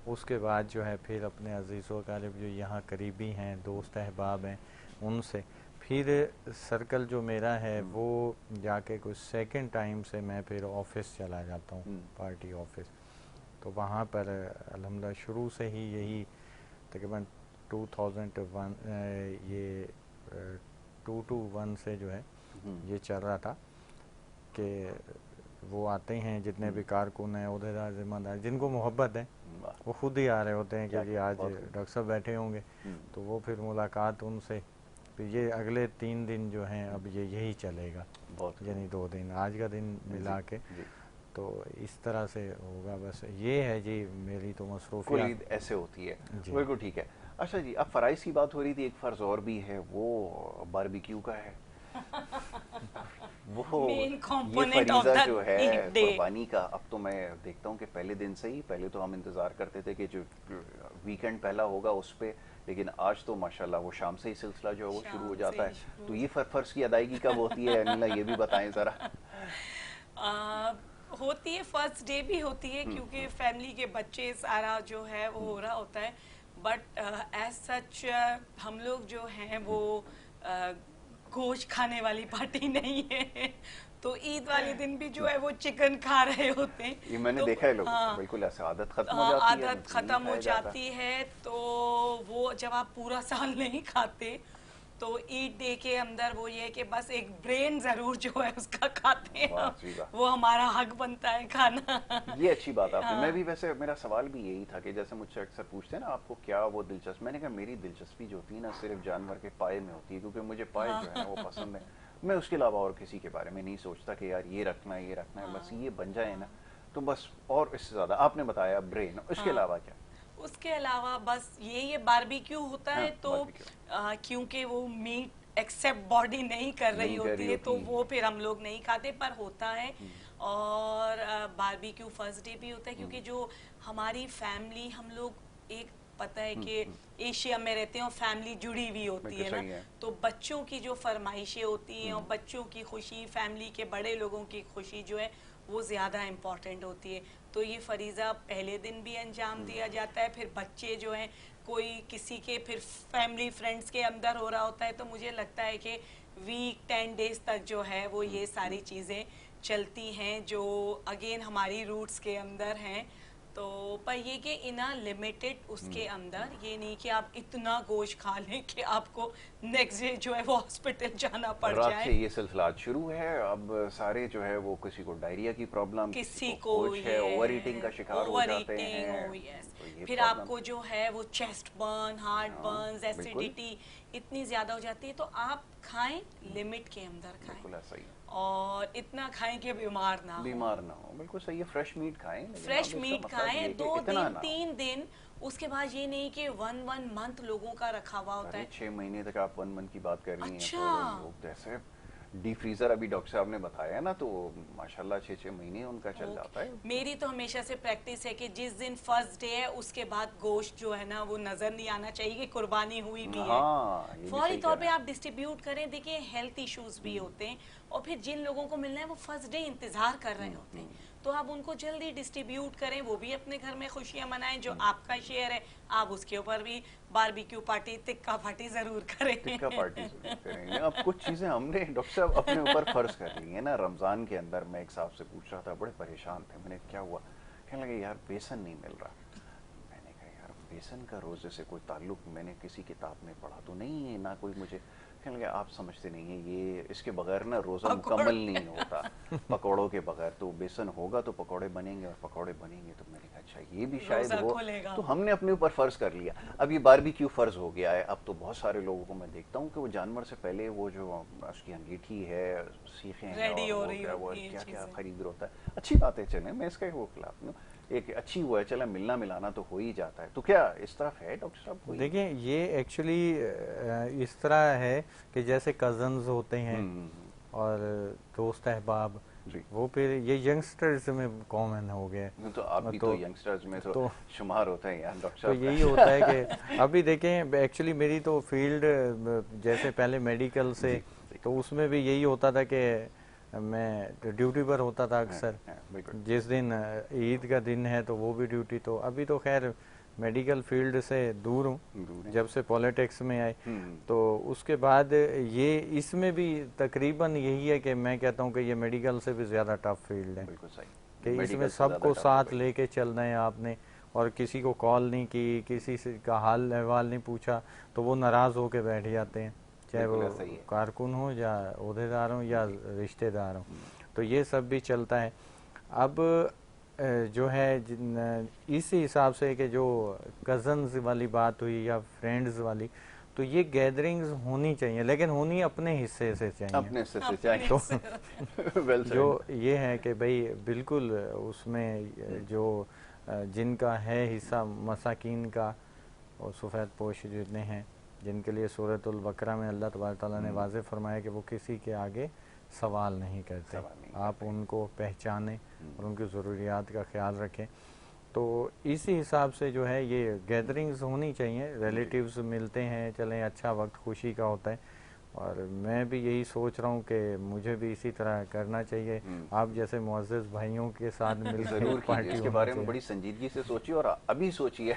اس کے بعد جو ہے پھر اپنے عزیز و اقارب جو یہاں قریبی ہیں, دوست احباب ہیں, ان سے پھر سرکل جو میرا ہے وہ جا کے کچھ سیکنڈ ٹائم سے میں پھر آفس چلا جاتا ہوں, پارٹی آفس. تو وہاں پر الحمدللہ شروع سے ہی یہی تقریباً 2001 یہ 221 سے جو ہے یہ چل رہا تھا کہ وہ آتے ہیں جتنے بھی کارکن ہیں, عہدیدار, ذمہ دار, جن کو محبت ہے وہ خود ہی آ رہے ہوتے ہیں کہ جی آج ڈاکٹر صاحب بیٹھے ہوں گے, تو وہ پھر ملاقات ان سے. تو یہ اگلے 3 دن جو ہیں اب یہی چلے گا, یعنی 2 دن آج کا دن ملا کے, تو اس طرح سے ہوگا. بس یہ ہے جی میری تو مصروفیات ایسے ہوتی ہے. بالکل ٹھیک ہے. اچھا جی, اب فرائض کی بات ہو رہی تھی, ایک فرض اور بھی ہے, وہ باربیکیو کا ہے. وہ یہ فریضہ جو ہے قربانی کا, اب تو میں دیکھتا ہوں کہ پہلے دن سے ہی, پہلے تو ہم انتظار کرتے تھے کہ جو ویکنڈ پہلا ہوگا اس پہ, لیکن آج تو ماشاءاللہ وہ شام سے ہی سلسلہ جو ہے وہ شروع ہو جاتا ہے. تو یہ فرض کی ادائیگی کب ہوتی ہے انیلا, یہ بھی بتائیں ذرا. ہوتی ہے, فرسٹ ڈے بھی ہوتی ہے کیونکہ فیملی کے بچے سارا جو ہے وہ ہو رہا ہوتا ہے. بٹ ایز سچ ہم لوگ جو ہیں وہ گوشت کھانے والی پارٹی نہیں ہے, تو عید والے دن بھی جو ہے وہ چکن کھا رہے ہوتے ہیں. یہ میں نے دیکھا ہے لوگ بالکل ایسے عادت ختم ہو جاتی ہے, عادت ختم ہو جاتی ہے. تو وہ جب آپ پورا سال نہیں کھاتے تو عید ڈے کے اندر وہ یہ کہ بس ایک برین ضرور جو ہے اس کا کھاتے ہیں, وہ ہمارا حق بنتا ہے کھانا. یہ اچھی بات آپ نے. میں بھی ویسے میرا سوال بھی یہی تھا کہ جیسے مجھ سے اکثر پوچھتے ہیں نا آپ کو کیا وہ دلچسپ, میں نے کہا میری دلچسپی جو ہوتی ہے نا صرف جانور کے پائے میں ہوتی ہے, کیونکہ مجھے پائے جو ہے نا وہ پسند ہے. میں اس کے علاوہ اور کسی کے بارے میں نہیں سوچتا کہ یار یہ رکھنا ہے یہ رکھنا ہے, بس یہ بن جائے نا تو بس. اور اس سے زیادہ آپ نے بتایا برین, اس کے علاوہ کیا؟ اس کے علاوہ بس یہ باربیکیو ہوتا ہے, تو کیونکہ وہ میٹ ایکسپٹ باڈی نہیں کر رہی ہوتی ہے تو وہ پھر ہم لوگ نہیں کھاتے, پر ہوتا ہے. اور باربیکیو فرسٹ ڈے بھی ہوتا ہے کیونکہ جو ہماری فیملی, ہم لوگ ایک پتہ ہے کہ ایشیا میں رہتے ہیں اور فیملی جڑی ہوئی ہوتی ہے نا, تو بچوں کی جو فرمائشیں ہوتی ہیں اور بچوں کی خوشی, فیملی کے بڑے لوگوں کی خوشی جو ہے وہ زیادہ امپورٹنٹ ہوتی ہے. تو یہ فریضہ پہلے دن بھی انجام دیا جاتا ہے, پھر بچے جو ہیں کوئی کسی کے پھر فیملی فرینڈز کے اندر ہو رہا ہوتا ہے تو مجھے لگتا ہے کہ ویک 10 ڈیز تک جو ہے وہ یہ ساری چیزیں چلتی ہیں جو اگین ہماری روٹس کے اندر ہیں. تو پر یہ کہ انا لمیٹڈ اس کے اندر، یہ نہیں کہ آپ اتنا گوشت کھا لیں کہ آپ کو نیکسٹ ڈے جو ہے وہ ہاسپٹل جانا پڑ جائے. رات سے یہ سلسلہ شروع ہے. اب سارے جو ہے وہ کسی کو ڈائریا کی پرابلم، کسی کو کچھ ہے اوور ایٹنگ کا شکار ہو جاتے ہیں. پھر آپ کو جو ہے وہ chest burn, heart burns, acidity اتنی زیادہ ہو جاتی ہے. تو آپ کھائیں لمٹ کے اندر کھائیں، بالکل صحیح، اور اتنا کھائیں کہ بیمار نہ ہو. بالکل صحیح ہے. فریش میٹ کھائیں، فریش میٹ کھائیں 2 دن 3 دن. اس کے بعد یہ نہیں کہ 1 منتھ لوگوں کا رکھا ہوا ہوتا ہے. 6 مہینے تک آپ 1 منتھ کی بات کر رہی ہیں. اچھا، لوگ جیسے ڈی فریزر ابھی ڈاکٹر صاحب نے بتایا نا، تو ماشاءاللہ 6 مہینے ان کا چل جاتا ہے. میری تو ہمیشہ سے پریکٹس ہے کہ جس دن فرسٹ ڈے ہے اس کے بعد گوشت جو ہے نا وہ نظر نہیں آنا چاہیے کہ قربانی ہوئی بھی ہے. فوری طور پہ آپ ڈسٹریبیوٹ کریں. دیکھیں ہیلتھ ایشوز بھی ہوتے ہیں، اور پھر جن لوگوں کو ملنا ہے وہ فرسٹ ڈے انتظار کر رہے ہوتے ہیں، تو آپ ان کو جلدی ڈسٹریبیوٹ کریں. وہ بھی اپنے گھر میں خوشیاں منائیں. جو آپ کا شیئر ہے آپ اس کے اوپر بھی باربیکیو پارٹی، تکا پارٹی ضرور کریں. تکا پارٹی ضرور کریں گے. اب کچھ چیزیں ہم نے ڈاکٹر صاحب اپنے اوپر فرض کر لی ہیں نا. رمضان کے اندر میں ایک صاحب سے پوچھ رہا تھا، بڑے پریشان تھے. میں نے کیا ہوا؟ کہنے لگے یار بیسن نہیں مل رہا. میں نے کہا یار بیسن کا روزے سے کوئی تعلق میں نے کسی کتاب میں پڑھا تو نہیں ہے، نہ کوئی مجھے. کہنے لگے آپ سمجھتے نہیں ہیں، یہ اس کے بغیر نا روزہ مکمل نہیں ہوتا. پکوڑوں کے بغیر تو بیسن ہوگا تو پکوڑے بنیں گے، اور پکوڑے بنیں گے تو میں نے کہا اچھا یہ بھی شاید ہو. تو ہم نے اپنے اوپر فرض کر لیا. اب یہ باربیکیو فرض ہو گیا ہے. اب تو بہت سارے لوگوں کو میں دیکھتا ہوں کہ وہ جانور سے پہلے وہ جو اس کی انگیٹھی ہے، سیخیں ہیں، اور کیا کیا خرید ہوتا ہے. اچھی بات ہے، چلیں میں اس کا وہ خلاف نہیں ہوں. ایک اچھی وہ ہے، چلیں ملنا ملانا تو ہو ہی جاتا ہے. تو کیا اس طرف ہے ڈاکٹر صاحب؟ دیکھیں یہ ایکچولی اس طرح ہے کہ جیسے کزنز ہوتے ہیں اور دوست احباب، وہ پھر یہ ینگسٹرز میں کامن ہو گئے. تو آپ بھی تو ینگسٹرز میں تو شمار ہوتے ہیں یار ڈاکٹر صاحب. تو یہی ہوتا ہے کہ ابھی دیکھیں ایکچولی میری تو فیلڈ جیسے پہلے میڈیکل سے، تو اس میں بھی یہی ہوتا تھا کہ میں ڈیوٹی پر ہوتا تھا اکثر. جس دن عید کا دن ہے تو وہ بھی ڈیوٹی. تو ابھی تو خیر میڈیکل فیلڈ سے دور ہوں جب سے پولیٹکس میں آئے. تو اس کے بعد یہ اس میں بھی تقریباً یہی ہے کہ میں کہتا ہوں کہ یہ میڈیکل سے بھی زیادہ ٹف فیلڈ ہے، کہ اس میں سب کو ساتھ لے کے چلنا ہے آپ نے. اور کسی کو کال نہیں کی، کسی سے کا حال احوال نہیں پوچھا تو وہ ناراض ہو کے بیٹھ جاتے ہیں، چاہے وہ کارکن ہو یا عہدیدار ہوں یا رشتہ دار ہوں. تو یہ سب بھی چلتا ہے. اب جو ہے اس حساب سے کہ جو کزنز والی بات ہوئی یا فرینڈز والی، تو یہ گیدرنگز ہونی چاہیے، لیکن ہونی اپنے حصے سے چاہیے. اپنے حصے سے چاہیے. تو جو یہ ہے کہ بھئی بالکل اس میں جو جن کا ہے حصہ مساکین کا، اور سفید پوش جتنے ہیں جن کے لیے سورۃ البقرہ میں اللہ تبارک تعالیٰ نے واضح فرمایا کہ وہ کسی کے آگے سوال نہیں کرتے. آپ ان کو پہچانیں اور ان کی ضروریات کا خیال رکھیں. تو اسی حساب سے جو ہے یہ گیدرنگز ہونی چاہیے. ریلیٹیوز ملتے ہیں، چلیں اچھا وقت خوشی کا ہوتا ہے. اور میں بھی یہی سوچ رہا ہوں کہ مجھے بھی اسی طرح کرنا چاہیے. آپ جیسے معزز بھائیوں کے ساتھ مل ضرور کیجیے. اس کے بارے میں بڑی سنجیدگی سے سوچیے اور ابھی سوچیے.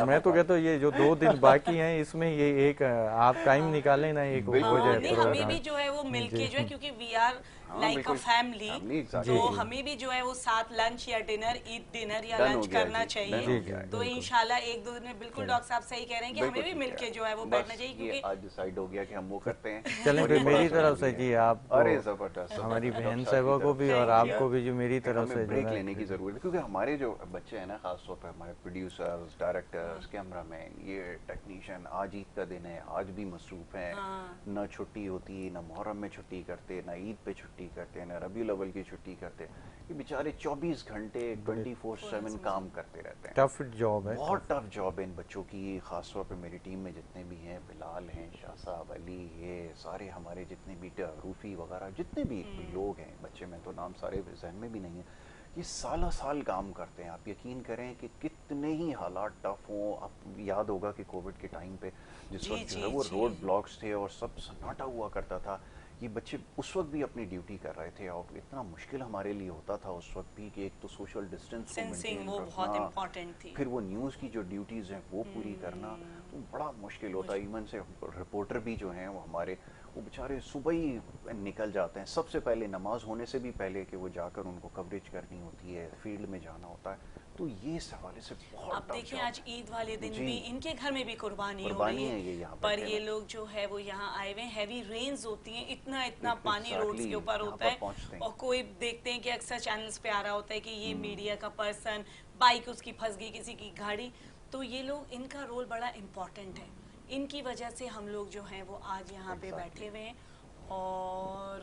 میں تو کہتا ہوں یہ جو 2 دن باقی ہیں اس میں یہ ایک آپ ٹائم نکالیں نا، ایک ہو جائے. ہمیں بھی جو ہے وہ مل کے جو ہے، کیونکہ we are like a family, تو ہمیں بھی جو ہے وہ ساتھ لنچ یا ڈنر، عید ڈنر یا لنچ کرنا چاہیے. تو انشاءاللہ 1-2 دن میں بالکل ڈاکٹر صاحب صحیح کہہ رہے ہیں کہ ہمیں بھی مل کے جو ہے وہ بیٹھنا چاہیے. کیونکہ آج ڈیسائیڈ ہو گیا کہ ہم وہ کرتے ہیں. چلیں پھر میری طرف سے جی آپ ہماری بہن صاحبہ کو بھی اور آپ کو بھی جو میری طرف سے بریک لینے کی ضرورت ہے. کیونکہ ہمارے جو بچے ہیں نا، خاص طور پہ ہمارے پروڈیوسرز، ڈائریکٹرز، کیمرہ مین، یہ ٹیکنیشین، آج عید کا دن ہے، آج بھی مصروف ہیں. نہ چھٹی ہوتی، نہ محرم میں چھٹی کرتے، نہ عید پہ چھٹی کرتے، نہ ربیع الاول کی چھٹی کرتے. یہ بیچارے 24 گھنٹے 24/7 کام کرتے رہتے ہیں. ٹف جاب ہے، بہت ٹف جاب ہے ان بچوں کی. خاص طور پہ میری ٹیم میں جتنے بھی ہیں، بلال ہیں، شاہ صاحب، علی، یہ سارے ہمارے جتنے بھی روفی وغیرہ جتنے بھی لوگ ہیں، بچے میں تو نام سارے ذہن میں بھی نہیں ہیں، یہ سالہ سال کام کرتے ہیں. آپ یقین کریں کہ کتنے ہی حالات ٹف ہوں. آپ یاد ہوگا کہ کووڈ کے ٹائم پہ جس وقت جو ہے وہ روڈ بلاکس تھے اور سب سناٹا ہوا کرتا تھا. یہ بچے اس وقت بھی اپنی ڈیوٹی کر رہے تھے اور اتنا مشکل ہمارے لیے ہوتا تھا اس وقت بھی کہ ایک تو سوشل ڈسٹینس کو مینٹین وہ بہت رکھنا، امپورٹنٹ تھی، پھر وہ نیوز کی جو ڈیوٹیز ہیں وہ پوری کرنا، تو بڑا مشکل ہوتا ہے. ایون سے رپورٹر بھی جو ہیں وہ ہمارے وہ بیچارے صبح ہی نکل جاتے ہیں سب سے پہلے، نماز ہونے سے بھی پہلے کہ وہ جا کر ان کو کوریج کرنی ہوتی ہے، فیلڈ میں جانا ہوتا ہے. تو یہ اس حوالے سے بہت اب دیکھیں آج عید والے دن بھی ان کے گھر میں بھی قربانی ہو رہی ہے، یہاں پر یہ لوگ جو ہے وہ یہاں آئے ہوئے، ہیوی رینز ہوتی ہیں، اتنا پانی روڈز کے اوپر ہوتا ہے، اور کوئی دیکھتے ہیں کہ اکثر چینلز پہ آ رہا ہوتا ہے کہ یہ میڈیا کا پرسن، بائک اس کی پھنس گئی، کسی کی گاڑی. تو یہ لوگ، ان کا رول بڑا امپورٹنٹ ہے، ان کی وجہ سے ہم لوگ جو ہیں وہ آج یہاں پہ بیٹھے ہوئے ہیں. اور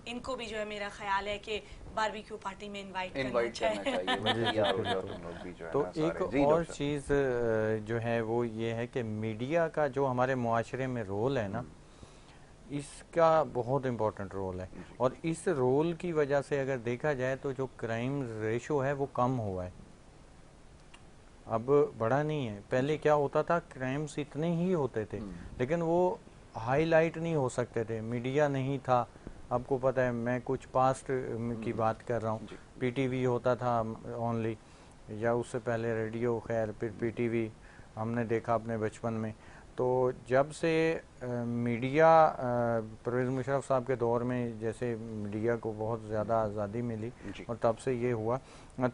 ان کو بھی جو ہے میرا خیال ہے کہ باربیکیو پارٹی میں انوائٹ کرنا چاہیے. تو ایک اور چیز جو ہے وہ یہ ہے کہ میڈیا کا جو ہمارے معاشرے میں رول ہے نا، اس کا بہت امپورٹنٹ رول ہے، اور اس رول کی وجہ سے اگر دیکھا جائے تو جو کرائم ریشو ہے وہ کم ہوا ہے، اب بڑا نہیں ہے. پہلے کیا ہوتا تھا، کرائمز اتنے ہی ہوتے تھے لیکن وہ ہائی لائٹ نہیں ہو سکتے تھے، میڈیا نہیں تھا. آپ کو پتہ ہے، میں کچھ پاسٹ کی بات کر رہا ہوں، پی ٹی وی ہوتا تھا اونلی، یا اس سے پہلے ریڈیو، خیر پھر پی ٹی وی ہم نے دیکھا اپنے بچپن میں. تو جب سے میڈیا، پرویز مشرف صاحب کے دور میں جیسے میڈیا کو بہت زیادہ آزادی ملی اور تب سے یہ ہوا،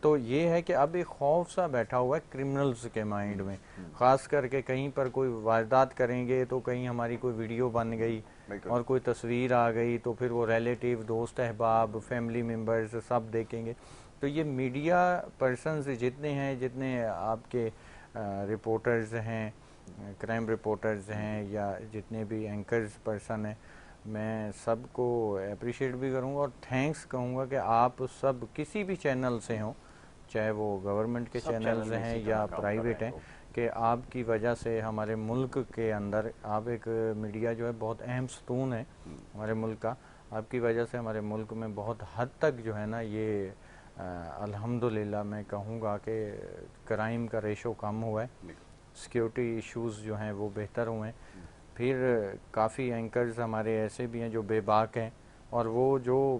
تو یہ ہے کہ اب ایک خوف سا بیٹھا ہوا ہے کرمنلز کے مائنڈ میں، خاص کر کے کہیں پر کوئی واردات کریں گے تو کہیں ہماری کوئی ویڈیو بن گئی اور کوئی تصویر آ گئی تو پھر وہ ریلیٹیو، دوست احباب، فیملی ممبرز سب دیکھیں گے. تو یہ میڈیا پرسنز جتنے ہیں، جتنے آپ کے رپورٹرز ہیں، کرائم رپورٹرز ہیں، یا جتنے بھی اینکرز پرسن ہیں، میں سب کو اپریشیٹ بھی کروں گا اور تھینکس کہوں گا کہ آپ سب کسی بھی چینل سے ہوں، چاہے وہ گورنمنٹ کے چینلز ہیں یا پرائیویٹ ہیں، کہ آپ کی وجہ سے ہمارے ملک کے اندر، آپ ایک میڈیا جو ہے بہت اہم ستون ہے ہمارے ملک کا، آپ کی وجہ سے ہمارے ملک میں بہت حد تک جو ہے نا یہ الحمدللہ میں کہوں گا کہ کرائم کا ریشو کم ہوا ہے، سیکیورٹی ایشوز جو ہیں وہ بہتر ہوئے ہیں. پھر کافی اینکرز ہمارے ایسے بھی ہیں جو بے باک ہیں، اور وہ جو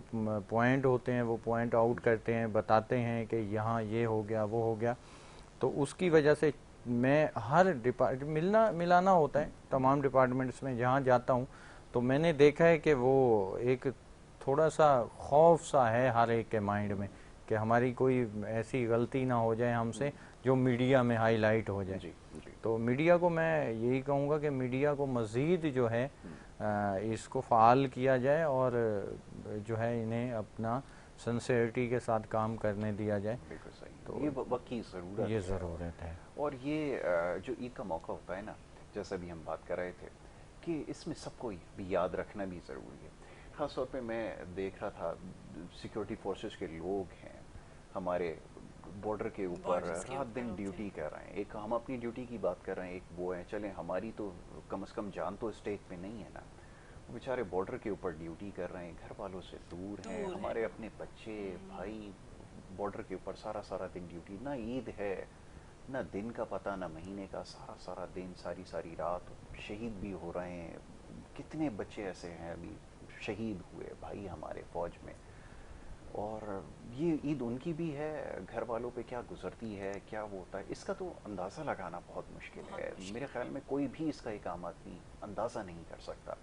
پوائنٹ ہوتے ہیں وہ پوائنٹ آؤٹ کرتے ہیں، بتاتے ہیں کہ یہاں یہ ہو گیا، وہ ہو گیا. تو اس کی وجہ سے میں ہر ملانا ہوتا ہے تمام ڈپارٹمنٹس میں جہاں جاتا ہوں، تو میں نے دیکھا ہے کہ وہ ایک تھوڑا سا خوف سا ہے ہر ایک کے مائنڈ میں کہ ہماری کوئی ایسی غلطی نہ ہو جائے ہم سے جو میڈیا میں ہائی لائٹ ہو جائے. تو میڈیا کو میں یہی کہوں گا کہ میڈیا کو مزید جو ہے اس کو فعال کیا جائے اور جو ہے انہیں اپنا سنسیئرٹی کے ساتھ کام کرنے دیا جائے. بالکل صحیح، تو یہ وقت کی ضرورت یہ ضرورت ہے. اور یہ جو عید کا موقع ہوتا ہے نا، جیسا بھی ہم بات کر رہے تھے کہ اس میں سب کو بھی یاد رکھنا بھی ضروری ہے. خاص طور پہ میں دیکھ رہا تھا سیکیورٹی فورسز کے لوگ ہیں ہمارے بارڈر کے اوپر رات دن ڈیوٹی کر رہے ہیں. ایک ہم اپنی ڈیوٹی کی بات کر رہے ہیں، ایک وہ ہے، چلیں ہماری تو کم از کم جان تو اسٹیک پہ نہیں ہے نا، وہ بیچارے بارڈر کے اوپر ڈیوٹی کر رہے ہیں، گھر والوں سے دور ہیں، ہمارے اپنے بچے بھائی بارڈر کے اوپر سارا دن ڈیوٹی، نہ عید ہے، نہ دن کا پتہ، نہ مہینے کا، سارا دن، ساری رات شہید بھی ہو رہے ہیں. کتنے بچے ایسے ہیں ابھی شہید ہوئے بھائی ہمارے فوج میں، اور یہ عید ان کی بھی ہے، گھر والوں پہ کیا گزرتی ہے، کیا وہ ہوتا ہے، اس کا تو اندازہ لگانا بہت مشکل ہے. میرے خیال میں کوئی بھی اس کا ایک عام آدمی اندازہ نہیں کر سکتا.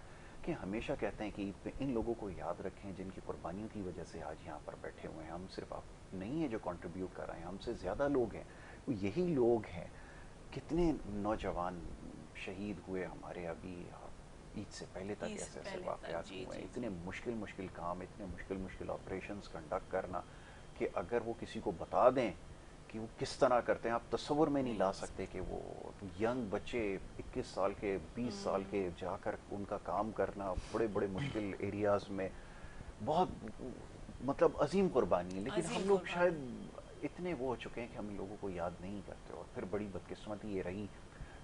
کہ ہمیشہ کہتے ہیں کہ عید پہ ان لوگوں کو یاد رکھیں جن کی قربانیوں کی وجہ سے آج یہاں پر بیٹھے ہوئے ہیں. ہم صرف آپ نہیں ہیں جو کنٹریبیوٹ کر رہے ہیں، ہم سے زیادہ لوگ ہیں، یہی لوگ ہیں. کتنے نوجوان شہید ہوئے ہمارے ابھی عید سے پہلے تک ایسے واقعات ہوئے ہیں. اتنے مشکل کام، اتنے مشکل آپریشنز کنڈکٹ کرنا کہ اگر وہ کسی کو بتا دیں کہ وہ کس طرح کرتے ہیں، آپ تصور میں نہیں لا سکتے کہ وہ ینگ بچے 21 سال کے 20 سال کے جا کر ان کا کام کرنا بڑے مشکل ایریاز میں، بہت مطلب عظیم قربانی ہے. لیکن ہم لوگ شاید اتنے وہ ہو چکے ہیں کہ ہم لوگوں کو یاد نہیں کرتے. اور پھر بڑی بدقسمتی یہ رہی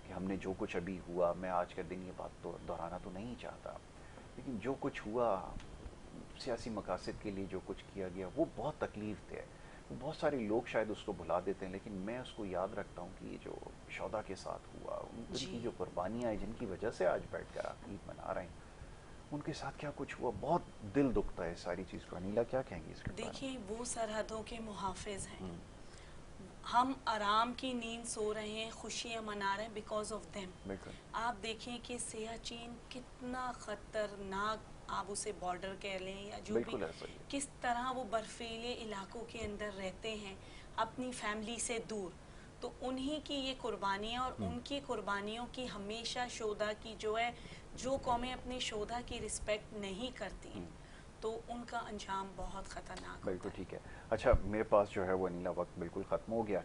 کہ ہم نے جو کچھ ابھی ہوا، میں آج کے دن یہ بات تو دہرانا تو نہیں چاہتا، لیکن جو کچھ ہوا سیاسی مقاصد کے لیے جو کچھ کیا گیا وہ بہت تکلیف دہ ہے. بہت سارے لوگ شاید اس کو بھلا دیتے ہیں، لیکن میں اس کو یاد رکھتا ہوں کہ یہ جو شہداء کے ساتھ ہوا، ان کی جو قربانیاں ہیں جن کی وجہ سے آج بیٹھ کر آپ عید منا رہے ہیں، ان کے ساتھ کیا کچھ ہوا؟ بہت دل دکھتا ہے ساری چیز کو. انیلا کیا کہیں گی اس کے بارے میں؟ دیکھیے وہ سرحدوں کے محافظ ہیں. ہم آرام کی نیند سو رہے ہیں, خوشیاں منا رہے ہیں بیکاز آف دیم. آپ دیکھیں کہ سیاچین کتنا خطرناک, آپ اسے بارڈر کہہ لیں یا جو بھی, کس طرح وہ برفیلے علاقوں کے اندر رہتے ہیں اپنی فیملی سے دور. تو انہی کی یہ قربانیاں اور ان کی قربانیوں کی ہمیشہ شہدا کی جو ہے, جو قومیں اپنی شہدا کی رسپیکٹ نہیں کرتی ہیں تو ان کا انجام بہت خطرناک ہوتا ہے. بالکل ٹھیک ہے. اچھا میرے پاس جو ہے وہ انیلا وقت بالکل ختم ہو گیا,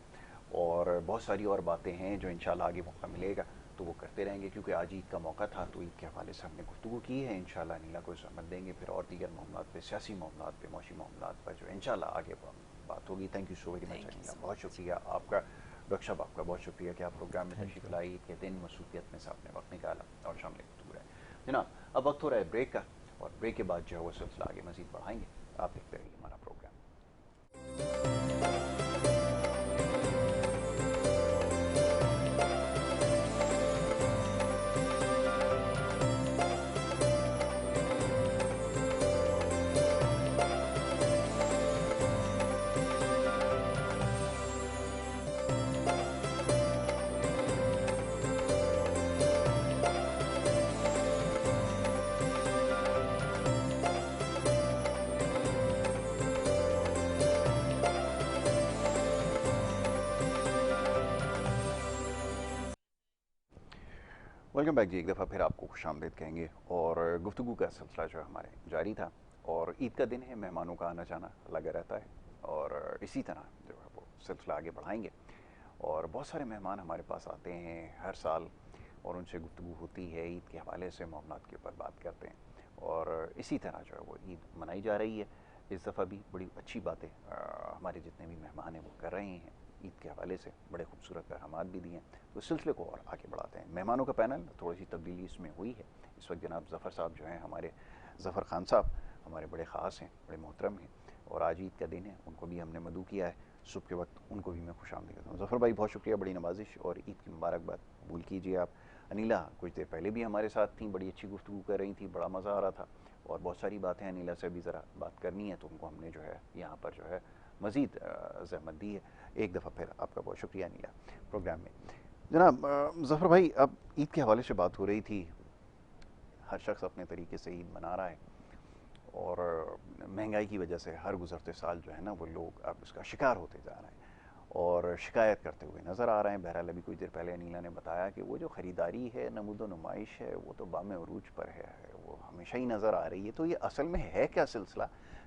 اور بہت ساری اور باتیں ہیں جو انشاءاللہ آگے موقع ملے گا تو وہ کرتے رہیں گے, کیونکہ آج عید کا موقع تھا تو عید کے حوالے سے ہم نے گفتگو کی ہے. انشاءاللہ انیلا کو زحمت دیں گے, پھر اور دیگر معاملات پہ, سیاسی معاملات پہ, معاشی معاملات پر جو انشاءاللہ آگے بات ہوگی. Thank you so very much Anila, بہت شکریہ آپ کا. ڈاکٹر صاحب آپ کا بہت شکریہ کہ آپ پروگرام میں تشریف لائی, عید کے دن مصروفیت میں سے آپ نے وقت نکالا اور شامل گفتگو رہے. جناب اب وقت ہو رہا ہے بریک کا, اور بریک کے بعد جو ہے وہ سلسلہ آگے مزید بڑھائیں گے. آپ دیکھتے رہیے ہمارا پروگرام. ویلکم بیک جی, ایک دفعہ پھر آپ کو خوش آمدید کہیں گے. اور گفتگو کا سلسلہ جو ہے ہمارے جاری تھا, اور عید کا دن ہے, مہمانوں کا آنا جانا لگا رہتا ہے, اور اسی طرح جو ہے وہ سلسلہ آگے بڑھائیں گے. اور بہت سارے مہمان ہمارے پاس آتے ہیں ہر سال, اور ان سے گفتگو ہوتی ہے, عید کے حوالے سے معاملات کے اوپر بات کرتے ہیں, اور اسی طرح جو ہے وہ عید منائی جا رہی ہے. اس دفعہ بھی بڑی اچھی باتیں ہمارے جتنے بھی مہمان ہیں وہ کر رہے ہیں عید کے حوالے سے, بڑے خوبصورت پیغامات بھی دیے ہیں. تو اس سلسلے کو اور آگے بڑھاتے ہیں. مہمانوں کا پینل تھوڑی سی تبدیلی اس میں ہوئی ہے. اس وقت جناب ظفر صاحب جو ہیں, ہمارے ظفر خان صاحب ہمارے بڑے خاص ہیں, بڑے محترم ہیں, اور آج عید کا دن ہے, ان کو بھی ہم نے مدعو کیا ہے صبح کے وقت, ان کو بھی میں خوش آمدید کہتا ہوں. ظفر بھائی بہت شکریہ, بڑی نوازش, اور عید کی مبارکباد قبول کیجیے آپ. انیلا کچھ دیر پہلے بھی ہمارے ساتھ تھیں, بڑی اچھی گفتگو کر رہی تھیں, بڑا مزہ آ رہا تھا, اور بہت ساری باتیں انیلا سے بھی ذرا بات کرنی ہے تو ان کو ہم نے جو ہے یہاں پر جو ہے مزید زحمت دی ہے. ایک دفعہ پھر آپ کا بہت شکریہ انیلا پروگرام میں. جناب ظفر بھائی, اب عید کے حوالے سے بات ہو رہی تھی, ہر شخص اپنے طریقے سے عید منا رہا ہے, اور مہنگائی کی وجہ سے ہر گزرتے سال جو ہے نا وہ لوگ اب اس کا شکار ہوتے جا رہے ہیں اور شکایت کرتے ہوئے نظر آ رہے ہیں. بہرحال ابھی کچھ دیر پہلے انیلا نے بتایا کہ وہ جو خریداری ہے, نمود و نمائش ہے, وہ تو بام عروج پر ہے, وہ ہمیشہ ہی نظر آ رہی ہے. تو یہ اصل میں ہے کیا سلسلہ؟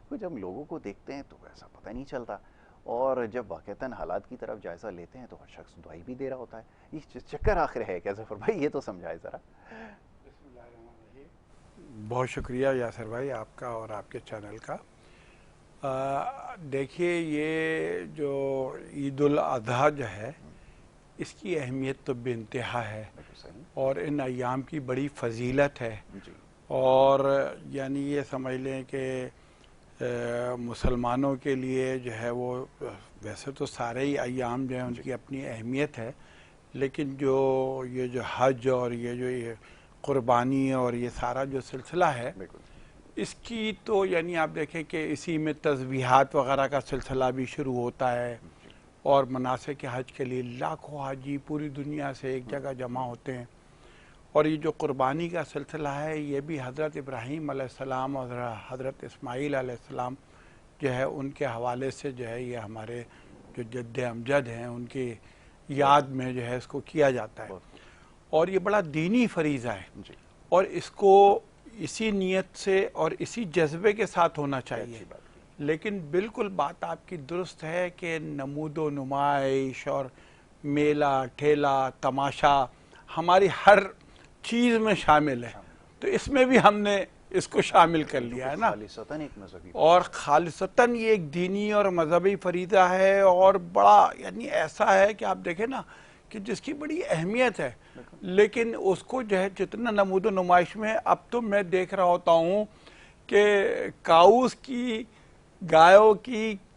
کیونکہ جب لوگوں کو دیکھتے ہیں تو ایسا پتہ نہیں چلتا, اور جب واقعتاً حالات کی طرف جائزہ لیتے ہیں تو ہر شخص دعائی بھی دے رہا ہوتا ہے. یہ چکر آخر ہے کیا ظفر بھائی, یہ تو سمجھائے ذرا. بہت شکریہ یاسر بھائی آپ کا اور آپ کے چینل کا. دیکھیے یہ جو عید الاضحیٰ جو ہے اس کی اہمیت تو بے انتہا ہے, اور ان ایام کی بڑی فضیلت ہے. اور یعنی یہ سمجھ لیں کہ مسلمانوں کے لیے جو ہے وہ ویسے تو سارے ہی ایام جو ہیں ان کی اپنی اہمیت ہے, لیکن جو یہ حج اور یہ جو یہ قربانی اور یہ سارا جو سلسلہ ہے اس کی تو یعنی آپ دیکھیں کہ اسی میں تسبیحات وغیرہ کا سلسلہ بھی شروع ہوتا ہے, اور مناسک حج کے لیے لاکھوں حاجی پوری دنیا سے ایک جگہ جمع ہوتے ہیں. اور یہ جو قربانی کا سلسلہ ہے یہ بھی حضرت ابراہیم علیہ السلام اور حضرت اسماعیل علیہ السلام جو ہے ان کے حوالے سے جو ہے یہ ہمارے جو جد امجد ہیں ان کی یاد میں جو ہے اس کو کیا جاتا ہے, اور یہ بڑا دینی فریضہ ہے, اور اس کو اسی نیت سے اور اسی جذبے کے ساتھ ہونا چاہیے. لیکن بالکل بات آپ کی درست ہے کہ نمود و نمائش اور میلہ ٹھیلا تماشا ہماری ہر چیز میں شامل ہے, تو اس میں بھی ہم نے اس کو شامل کر لیا ہے نا, اور خالصتاً یہ ایک دینی اور مذہبی فریضہ ہے, اور بڑا یعنی ایسا ہے کہ آپ دیکھیں نا کہ جس کی بڑی اہمیت ہے, لیکن اس کو جو ہے جتنا نمود و نمائش میں اب تو میں دیکھ رہا ہوتا ہوں کہ کاؤس کی گایوں کی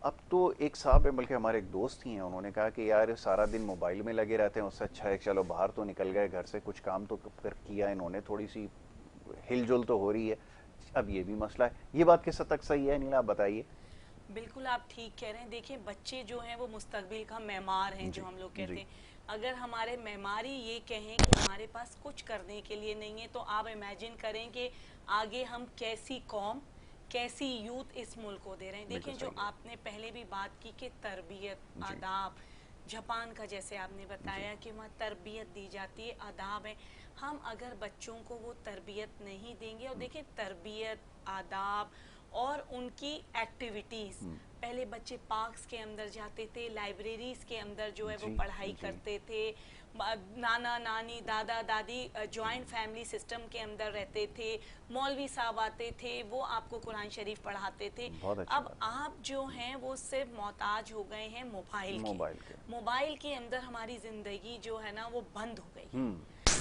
اب تو ایک صاحب ہے بلکہ ہمارے ایک دوست ہی ہیں, انہوں نے کہا کہ یار سارا دن موبائل میں لگے رہتے ہیں, اس سے اچھا ہے چلو باہر تو نکل گئے گھر سے, کچھ کام تو پھر کیا انہوں نے, تھوڑی سی ہل جل تو ہو رہی ہے. اب یہ بھی مسئلہ ہے, یہ بات کس حد تک صحیح ہے نیلا, آپ بتائیے. بالکل آپ ٹھیک کہہ رہے ہیں. دیکھیں بچے جو ہیں وہ مستقبل کا معمار ہیں, جو ہم لوگ کہتے ہیں. اگر ہمارے معماری یہ کہیں کہ ہمارے پاس کچھ کرنے کے لیے نہیں ہے, تو آپ امیجن کریں کہ آگے ہم کیسی قوم, کیسی یوتھ اس ملک کو دے رہے ہیں. دیکھیں جو آپ نے پہلے بھی بات کی کہ تربیت, آداب, جاپان کا جیسے آپ نے بتایا کہ وہاں تربیت دی جاتی ہے, آداب ہے. ہم اگر بچوں کو وہ تربیت نہیں دیں گے, اور دیکھیں تربیت, آداب اور ان کی ایکٹیویٹیز, پہلے بچے پارکس کے اندر جاتے تھے, لائبریریز کے اندر جو ہے وہ پڑھائی کرتے تھے, نانا نانی دادا دادی جوائنٹ فیملی سسٹم کے اندر رہتے تھے, مولوی صاحب آتے تھے, وہ آپ کو قرآن شریف پڑھاتے تھے. اب آپ جو ہیں وہ صرف محتاج ہو گئے ہیں موبائل کے. موبائل کے اندر ہماری زندگی جو ہے نا وہ بند ہو گئی.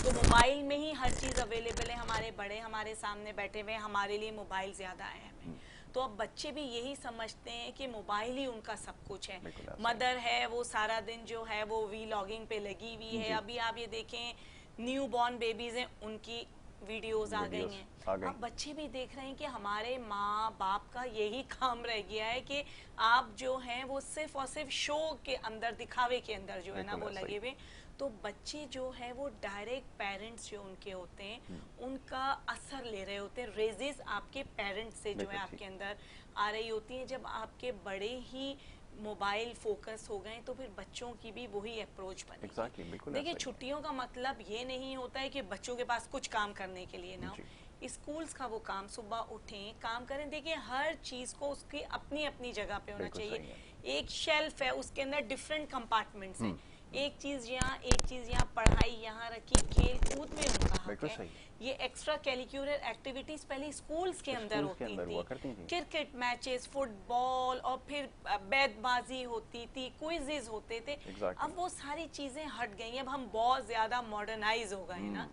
تو موبائل میں ہی ہر چیز اویلیبل ہے, ہمارے بڑے ہمارے سامنے بیٹھے ہوئے, ہمارے لیے موبائل زیادہ اہم ہے. تو اب بچے بھی یہی سمجھتے ہیں کہ موبائل ہی ان کا سب کچھ ہے. مدر ہے وہ سارا دن جو ہے وہ وی لاگنگ پہ لگی ہوئی ہے. ابھی آپ یہ دیکھیں نیو بورن بیبیز ہیں, ان کی ویڈیوز آ گئی ہیں. اب بچے بھی دیکھ رہے ہیں کہ ہمارے ماں باپ کا یہی کام رہ گیا ہے کہ آپ جو ہیں وہ صرف اور صرف شو کے اندر, دکھاوے کے اندر جو ہے نا وہ لگے ہوئے. تو بچے جو ہیں وہ ڈائریکٹ پیرنٹس جو ان کے ہوتے ہیں ان کا اثر لے رہے ہوتے ہیں. ریزز آپ کے پیرنٹس سے جو ہے آپ کے اندر آ رہی ہوتی ہیں. جب آپ کے بڑے ہی موبائل فوکس ہو گئے تو پھر بچوں کی بھی وہی اپروچ بنے گی. دیکھیں چھٹیوں کا مطلب یہ نہیں ہوتا ہے کہ بچوں کے پاس کچھ کام کرنے کے لیے نہ ہو. اسکولز کا وہ کام, صبح اٹھیں کام کریں. دیکھیں ہر چیز کو اس کی اپنی اپنی جگہ پہ ہونا چاہیے. ایک شیلف ہے, اس کے اندر ڈفرینٹ کمپارٹمنٹس ہیں. ایک چیز یہاں, ایک چیز یہاں, پڑھائی یہاں رکھی, کھیل کود میں ان کا حق ہے. یہ ایکسٹرا کیریکولر ایکٹیویٹیز پہلے اسکولز کے اندر ہوتی تھی. کرکٹ میچز, فٹ بال, اور پھر بیت بازی ہوتی تھی, کوئزز ہوتے تھے. اب وہ ساری چیزیں ہٹ گئی ہیں. اب ہم بہت زیادہ ماڈرنائز ہو گئے نا,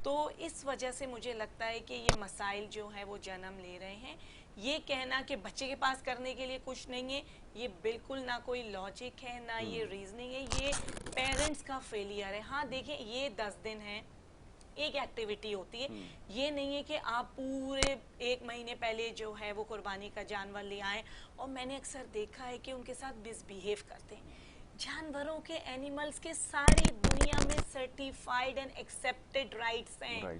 تو اس وجہ سے مجھے لگتا ہے کہ یہ مسائل جو ہے وہ جنم لے رہے ہیں. یہ کہنا کہ بچے کے پاس کرنے کے لیے کچھ نہیں ہے, یہ بالکل نہ کوئی لاجک ہے, نہ یہ ریزننگ ہے, یہ پیرنٹس کا فیلئر ہے. ہاں دیکھیں یہ 10 دن ہے, ایک ایکٹیویٹی ہوتی ہے. یہ نہیں ہے کہ آپ پورے 1 مہینے پہلے جو ہے وہ قربانی کا جانور لے آئیں. اور میں نے اکثر دیکھا ہے کہ ان کے ساتھ مس بیہیو کرتے ہیں. جانوروں کے, اینیملز کے ساری دنیا میں سرٹیفائیڈ اینڈ ایکسیپٹڈ رائٹس ہیں.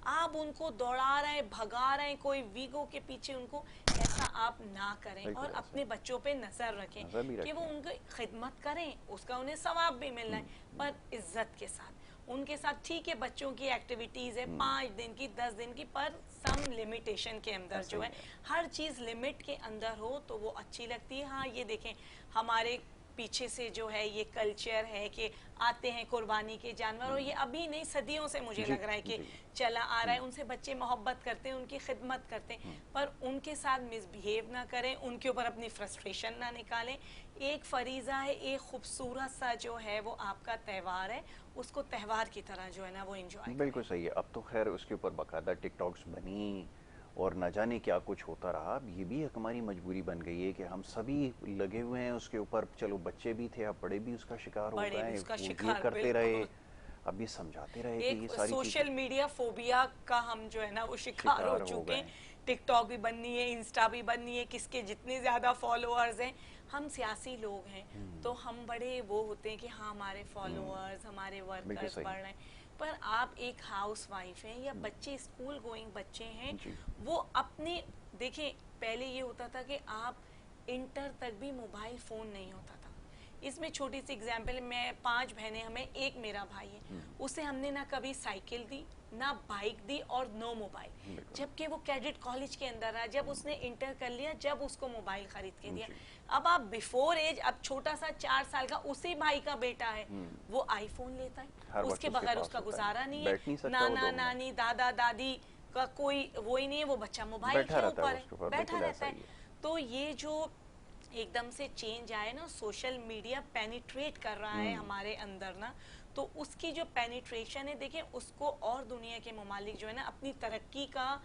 آپ ان کو دوڑا رہے ہیں, بھگا رہے ہیں, کوئی ویگو کے پیچھے, ان کو ایسا آپ نہ کریں. اور اپنے بچوں پہ نظر رکھیں کہ وہ ان کی خدمت کریں, اس کا انہیں ثواب بھی ملنا ہے, پر عزت کے ساتھ. ان کے ساتھ ٹھیک ہے بچوں کی ایکٹیویٹیز ہے 5 دن کی, 10 دن کی, پر سم لمیٹیشن کے اندر جو ہے ہر چیز لمٹ کے اندر ہو تو وہ اچھی لگتی ہے. ہاں یہ دیکھیں ہمارے پیچھے سے جو ہے یہ کلچر ہے کہ آتے ہیں قربانی کے جانور, اور یہ ابھی نہیں صدیوں سے مجھے لگ رہا ہے کہ چلا آ رہا ہے. ان سے بچے محبت کرتے ہیں, ان کی خدمت کرتے ہیں, پر ان کے ساتھ مس بیہیو نہ کریں, ان کے اوپر اپنی فرسٹریشن نہ نکالیں. ایک فریضہ ہے, ایک خوبصورت سا جو ہے وہ آپ کا تہوار ہے, اس کو تہوار کی طرح جو ہے نا وہ انجوائے کریں. بالکل صحیح ہے. اب تو خیر اس کے اوپر باقاعدہ ٹک ٹاکس بنی اور نہ جانے کیا کچھ ہوتا رہا. اب یہ بھی ایک ہماری مجبوری بن گئی ہے کہ ہم سبھی لگے ہوئے ہیں اس کے اوپر. چلو بچے بھی تھے, اب بڑے بھی اس کا شکار ہو گئے ہیں, وہ یہ کرتے رہے, اب یہ سمجھاتے رہے کہ یہ ساری سوشل میڈیا فوبیا کا ہم جو ہے نا وہ شکار ہو چکے ہیں. ٹک ٹاک بھی بننی ہے, انسٹا بھی بننی ہے, کس کے جتنے زیادہ فالوورز ہیں. ہم سیاسی لوگ ہیں تو ہم بڑے وہ ہوتے ہیں کہ ہاں ہمارے فالوورز, ہمارے ورکرز بڑھ رہے ہیں. پر آپ ایک ہاؤس وائف ہیں یا بچے اسکول گوئنگ بچے ہیں, وہ اپنے دیکھیں پہلے یہ ہوتا تھا کہ آپ انٹر تک بھی موبائل فون نہیں ہوتا تھا. اس میں چھوٹی سی اگزامپل, میں 5 بہنیں, ہمیں ایک میرا بھائی ہے, اسے ہم نے نہ کبھی سائیکل دی, نہ بائک دی, اور نو موبائل. جبکہ وہ کیڈٹ کالج کے اندر رہا, جب اس نے انٹر کر لیا جب اس کو موبائل خرید کے دیا. اب آپ بیفور ایج, اب چھوٹا سا 4 سال کا اسی بھائی کا بیٹا ہے, وہ آئی فون لیتا ہے, اس کے بغیر اس کا گزارا نہیں ہے. نانا نانی دادا دادی کا کوئی وہی نہیں ہے, وہ بچہ موبائل کے اوپر ہے, بیٹھا رہتا ہے. تو یہ جو ایک دم سے چینج آئے نا, سوشل میڈیا پینیٹریٹ کر رہا ہے ہمارے اندر نا, تو اس کی جو پینیٹریشن ہے دیکھیں اس کو اور دنیا کے ممالک جو ہے نا اپنی ترقی کا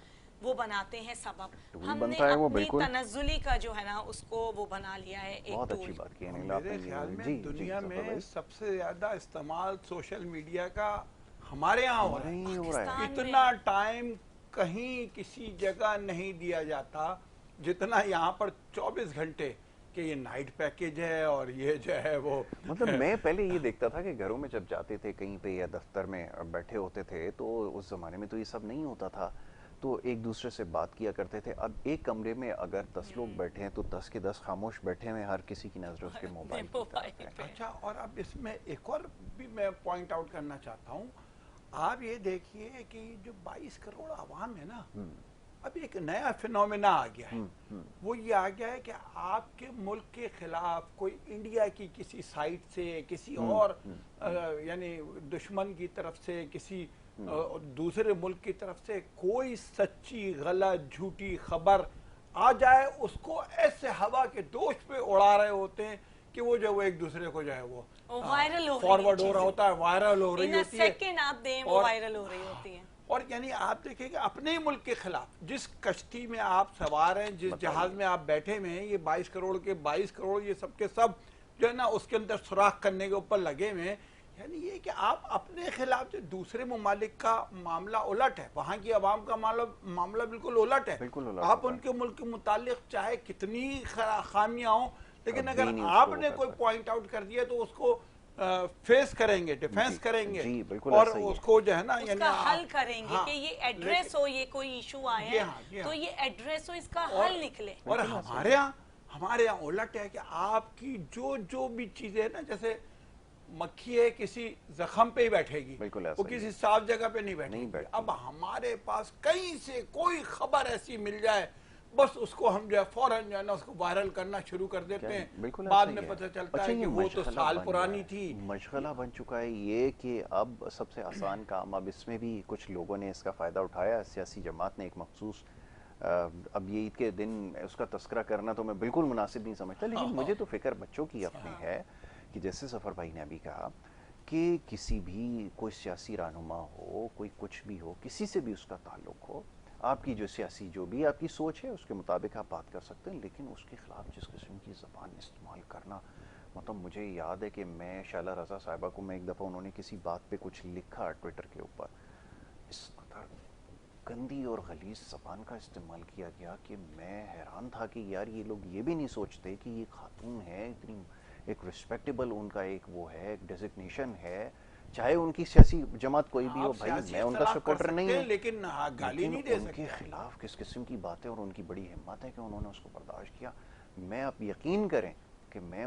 وہ بناتے ہیں سبب. ہم نے بنتا ہے وہ اپنی بالکل تنزلی کا جو ہے نا اس کو وہ بنا لیا ہے ایک بہت اچھی ٹول. بات کی ہے. میرے خیال میں دنیا میں سب سے زیادہ استعمال سوشل میڈیا کا ہمارے یہاں ہو رہا ہے. پاکستان میں اتنا ٹائم کہیں کسی جگہ نہیں دیا جاتا جتنا یہاں پر 24 گھنٹے کہ یہ نائٹ پیکیج ہے اور یہ جو ہے وہ مطلب میں پہلے یہ دیکھتا تھا کہ گھروں میں جب جاتے تھے کہیں پہ یا دفتر میں بیٹھے ہوتے تھے تو اس زمانے میں تو یہ سب نہیں ہوتا تھا, تو ایک دوسرے سے بات کیا کرتے تھے. اب ایک کمرے میں اگر 10 لوگ بیٹھے ہیں تو 10 کے 10 خاموش بیٹھے ہیں, ہر کسی کی نظر اس کے موبائل کی طرف ہے. اچھا, اور اب اس میں ایک اور بھی میں پوائنٹ آؤٹ کرنا چاہتا ہوں. آپ یہ دیکھیے کہ جو 22 کروڑ عوام ہے نا, اب ایک نیا فینومینا آ گیا ہے. وہ یہ آ گیا ہے کہ آپ کے ملک کے خلاف کوئی انڈیا کی کسی سائٹ سے, کسی اور یعنی دشمن کی طرف سے, کسی دوسرے ملک کی طرف سے کوئی سچی غلط جھوٹی خبر آ جائے, اس کو ایسے ہوا کے دوش پہ اڑا رہے ہوتے ہیں کہ وہ جو ایک دوسرے کو جو ہے وہ فارورڈ ہو رہا ہوتا ہے, وائرل ہو رہی ہوتی ہے, سیکنڈ آپ دیں وہ وائرل ہو رہی ہوتی ہے. اور یعنی آپ دیکھیں کہ اپنے ملک کے خلاف جس کشتی میں آپ سوار ہیں, جس جہاز میں آپ بیٹھے ہوئے ہیں, یہ 22 کروڑ کے 22 کروڑ یہ سب کے سب جو ہے نا اس کے اندر سوراخ کرنے کے اوپر لگے ہوئے ہیں. یعنی یہ کہ آپ اپنے خلاف جو دوسرے ممالک کا معاملہ الٹ ہے, وہاں کی عوام کا معاملہ بالکل الٹ ہے. آپ ان کے ملک کے متعلق چاہے کتنی خامیاں ہوں, لیکن اگر آپ نے کوئی پوائنٹ آؤٹ کر دیا تو اس کو فیس کریں گے, ڈیفینس کریں گے, اور اس کو جو ہے نا اس کا حل کریں گے کہ یہ ایڈریس ہو, یہ کوئی ایشو آیا ہے تو یہ ایڈریس ہو, اس کا حل نکلے. اور ہمارے یہاں الٹ ہے کہ آپ کی جو بھی چیزیں نا, جیسے مکھی ہے کسی زخم پہ ہی بیٹھے گی, وہ کسی صاف جگہ پہ نہیں بیٹھے گی. اب ہمارے پاس کہیں سے کوئی خبر ایسی مل جائے, بس اس کو ہم جو ہے فوراً جو ہے نا اس کو وائرل کرنا شروع کر دیتے ہیں. بعد میں پتہ چلتا ہے کہ وہ تو سال پرانی تھی. مشغلہ بن چکا ہے یہ کہ اب سب سے آسان کام, اب اس میں بھی کچھ لوگوں نے اس کا فائدہ اٹھایا. سیاسی جماعت نے ایک مخصوص, اب یہ عید کے دن اس کا تذکرہ کرنا تو میں بالکل مناسب نہیں سمجھتا, لیکن مجھے تو فکر بچوں کی اپنی ہے کہ جیسے ظفر بھائی نے ابھی کہا کہ کسی بھی کوئی سیاسی رہنما ہو, کوئی کچھ بھی ہو, کسی سے بھی اس کا تعلق ہو, آپ کی جو سیاسی جو بھی آپ کی سوچ ہے اس کے مطابق آپ بات کر سکتے ہیں, لیکن اس کے خلاف جس قسم کی زبان استعمال کرنا, مطلب مجھے یاد ہے کہ میں شائلہ رضا صاحبہ کو میں ایک دفعہ انہوں نے کسی بات پہ کچھ لکھا ٹویٹر کے اوپر, اس قدر گندی اور غلیظ زبان کا استعمال کیا گیا کہ میں حیران تھا کہ یار یہ لوگ یہ بھی نہیں سوچتے کہ یہ خاتون ہے, اتنی ایک ریسپیکٹیبل ان کا ایک وہ ہے, ایک ڈیزگنیشن ہے, چاہے ان کی سیاسی جماعت کوئی بھی ہو. بھائی میں ان کا سپورٹر نہیں ہوں, لیکن گالی نہیں دے سکتے. ان کے خلاف کس قسم کی باتیں, اور ان کی بڑی ہمت ہے کہ انہوں نے اس کو برداشت کیا. میں اب یقین کریں کہ میں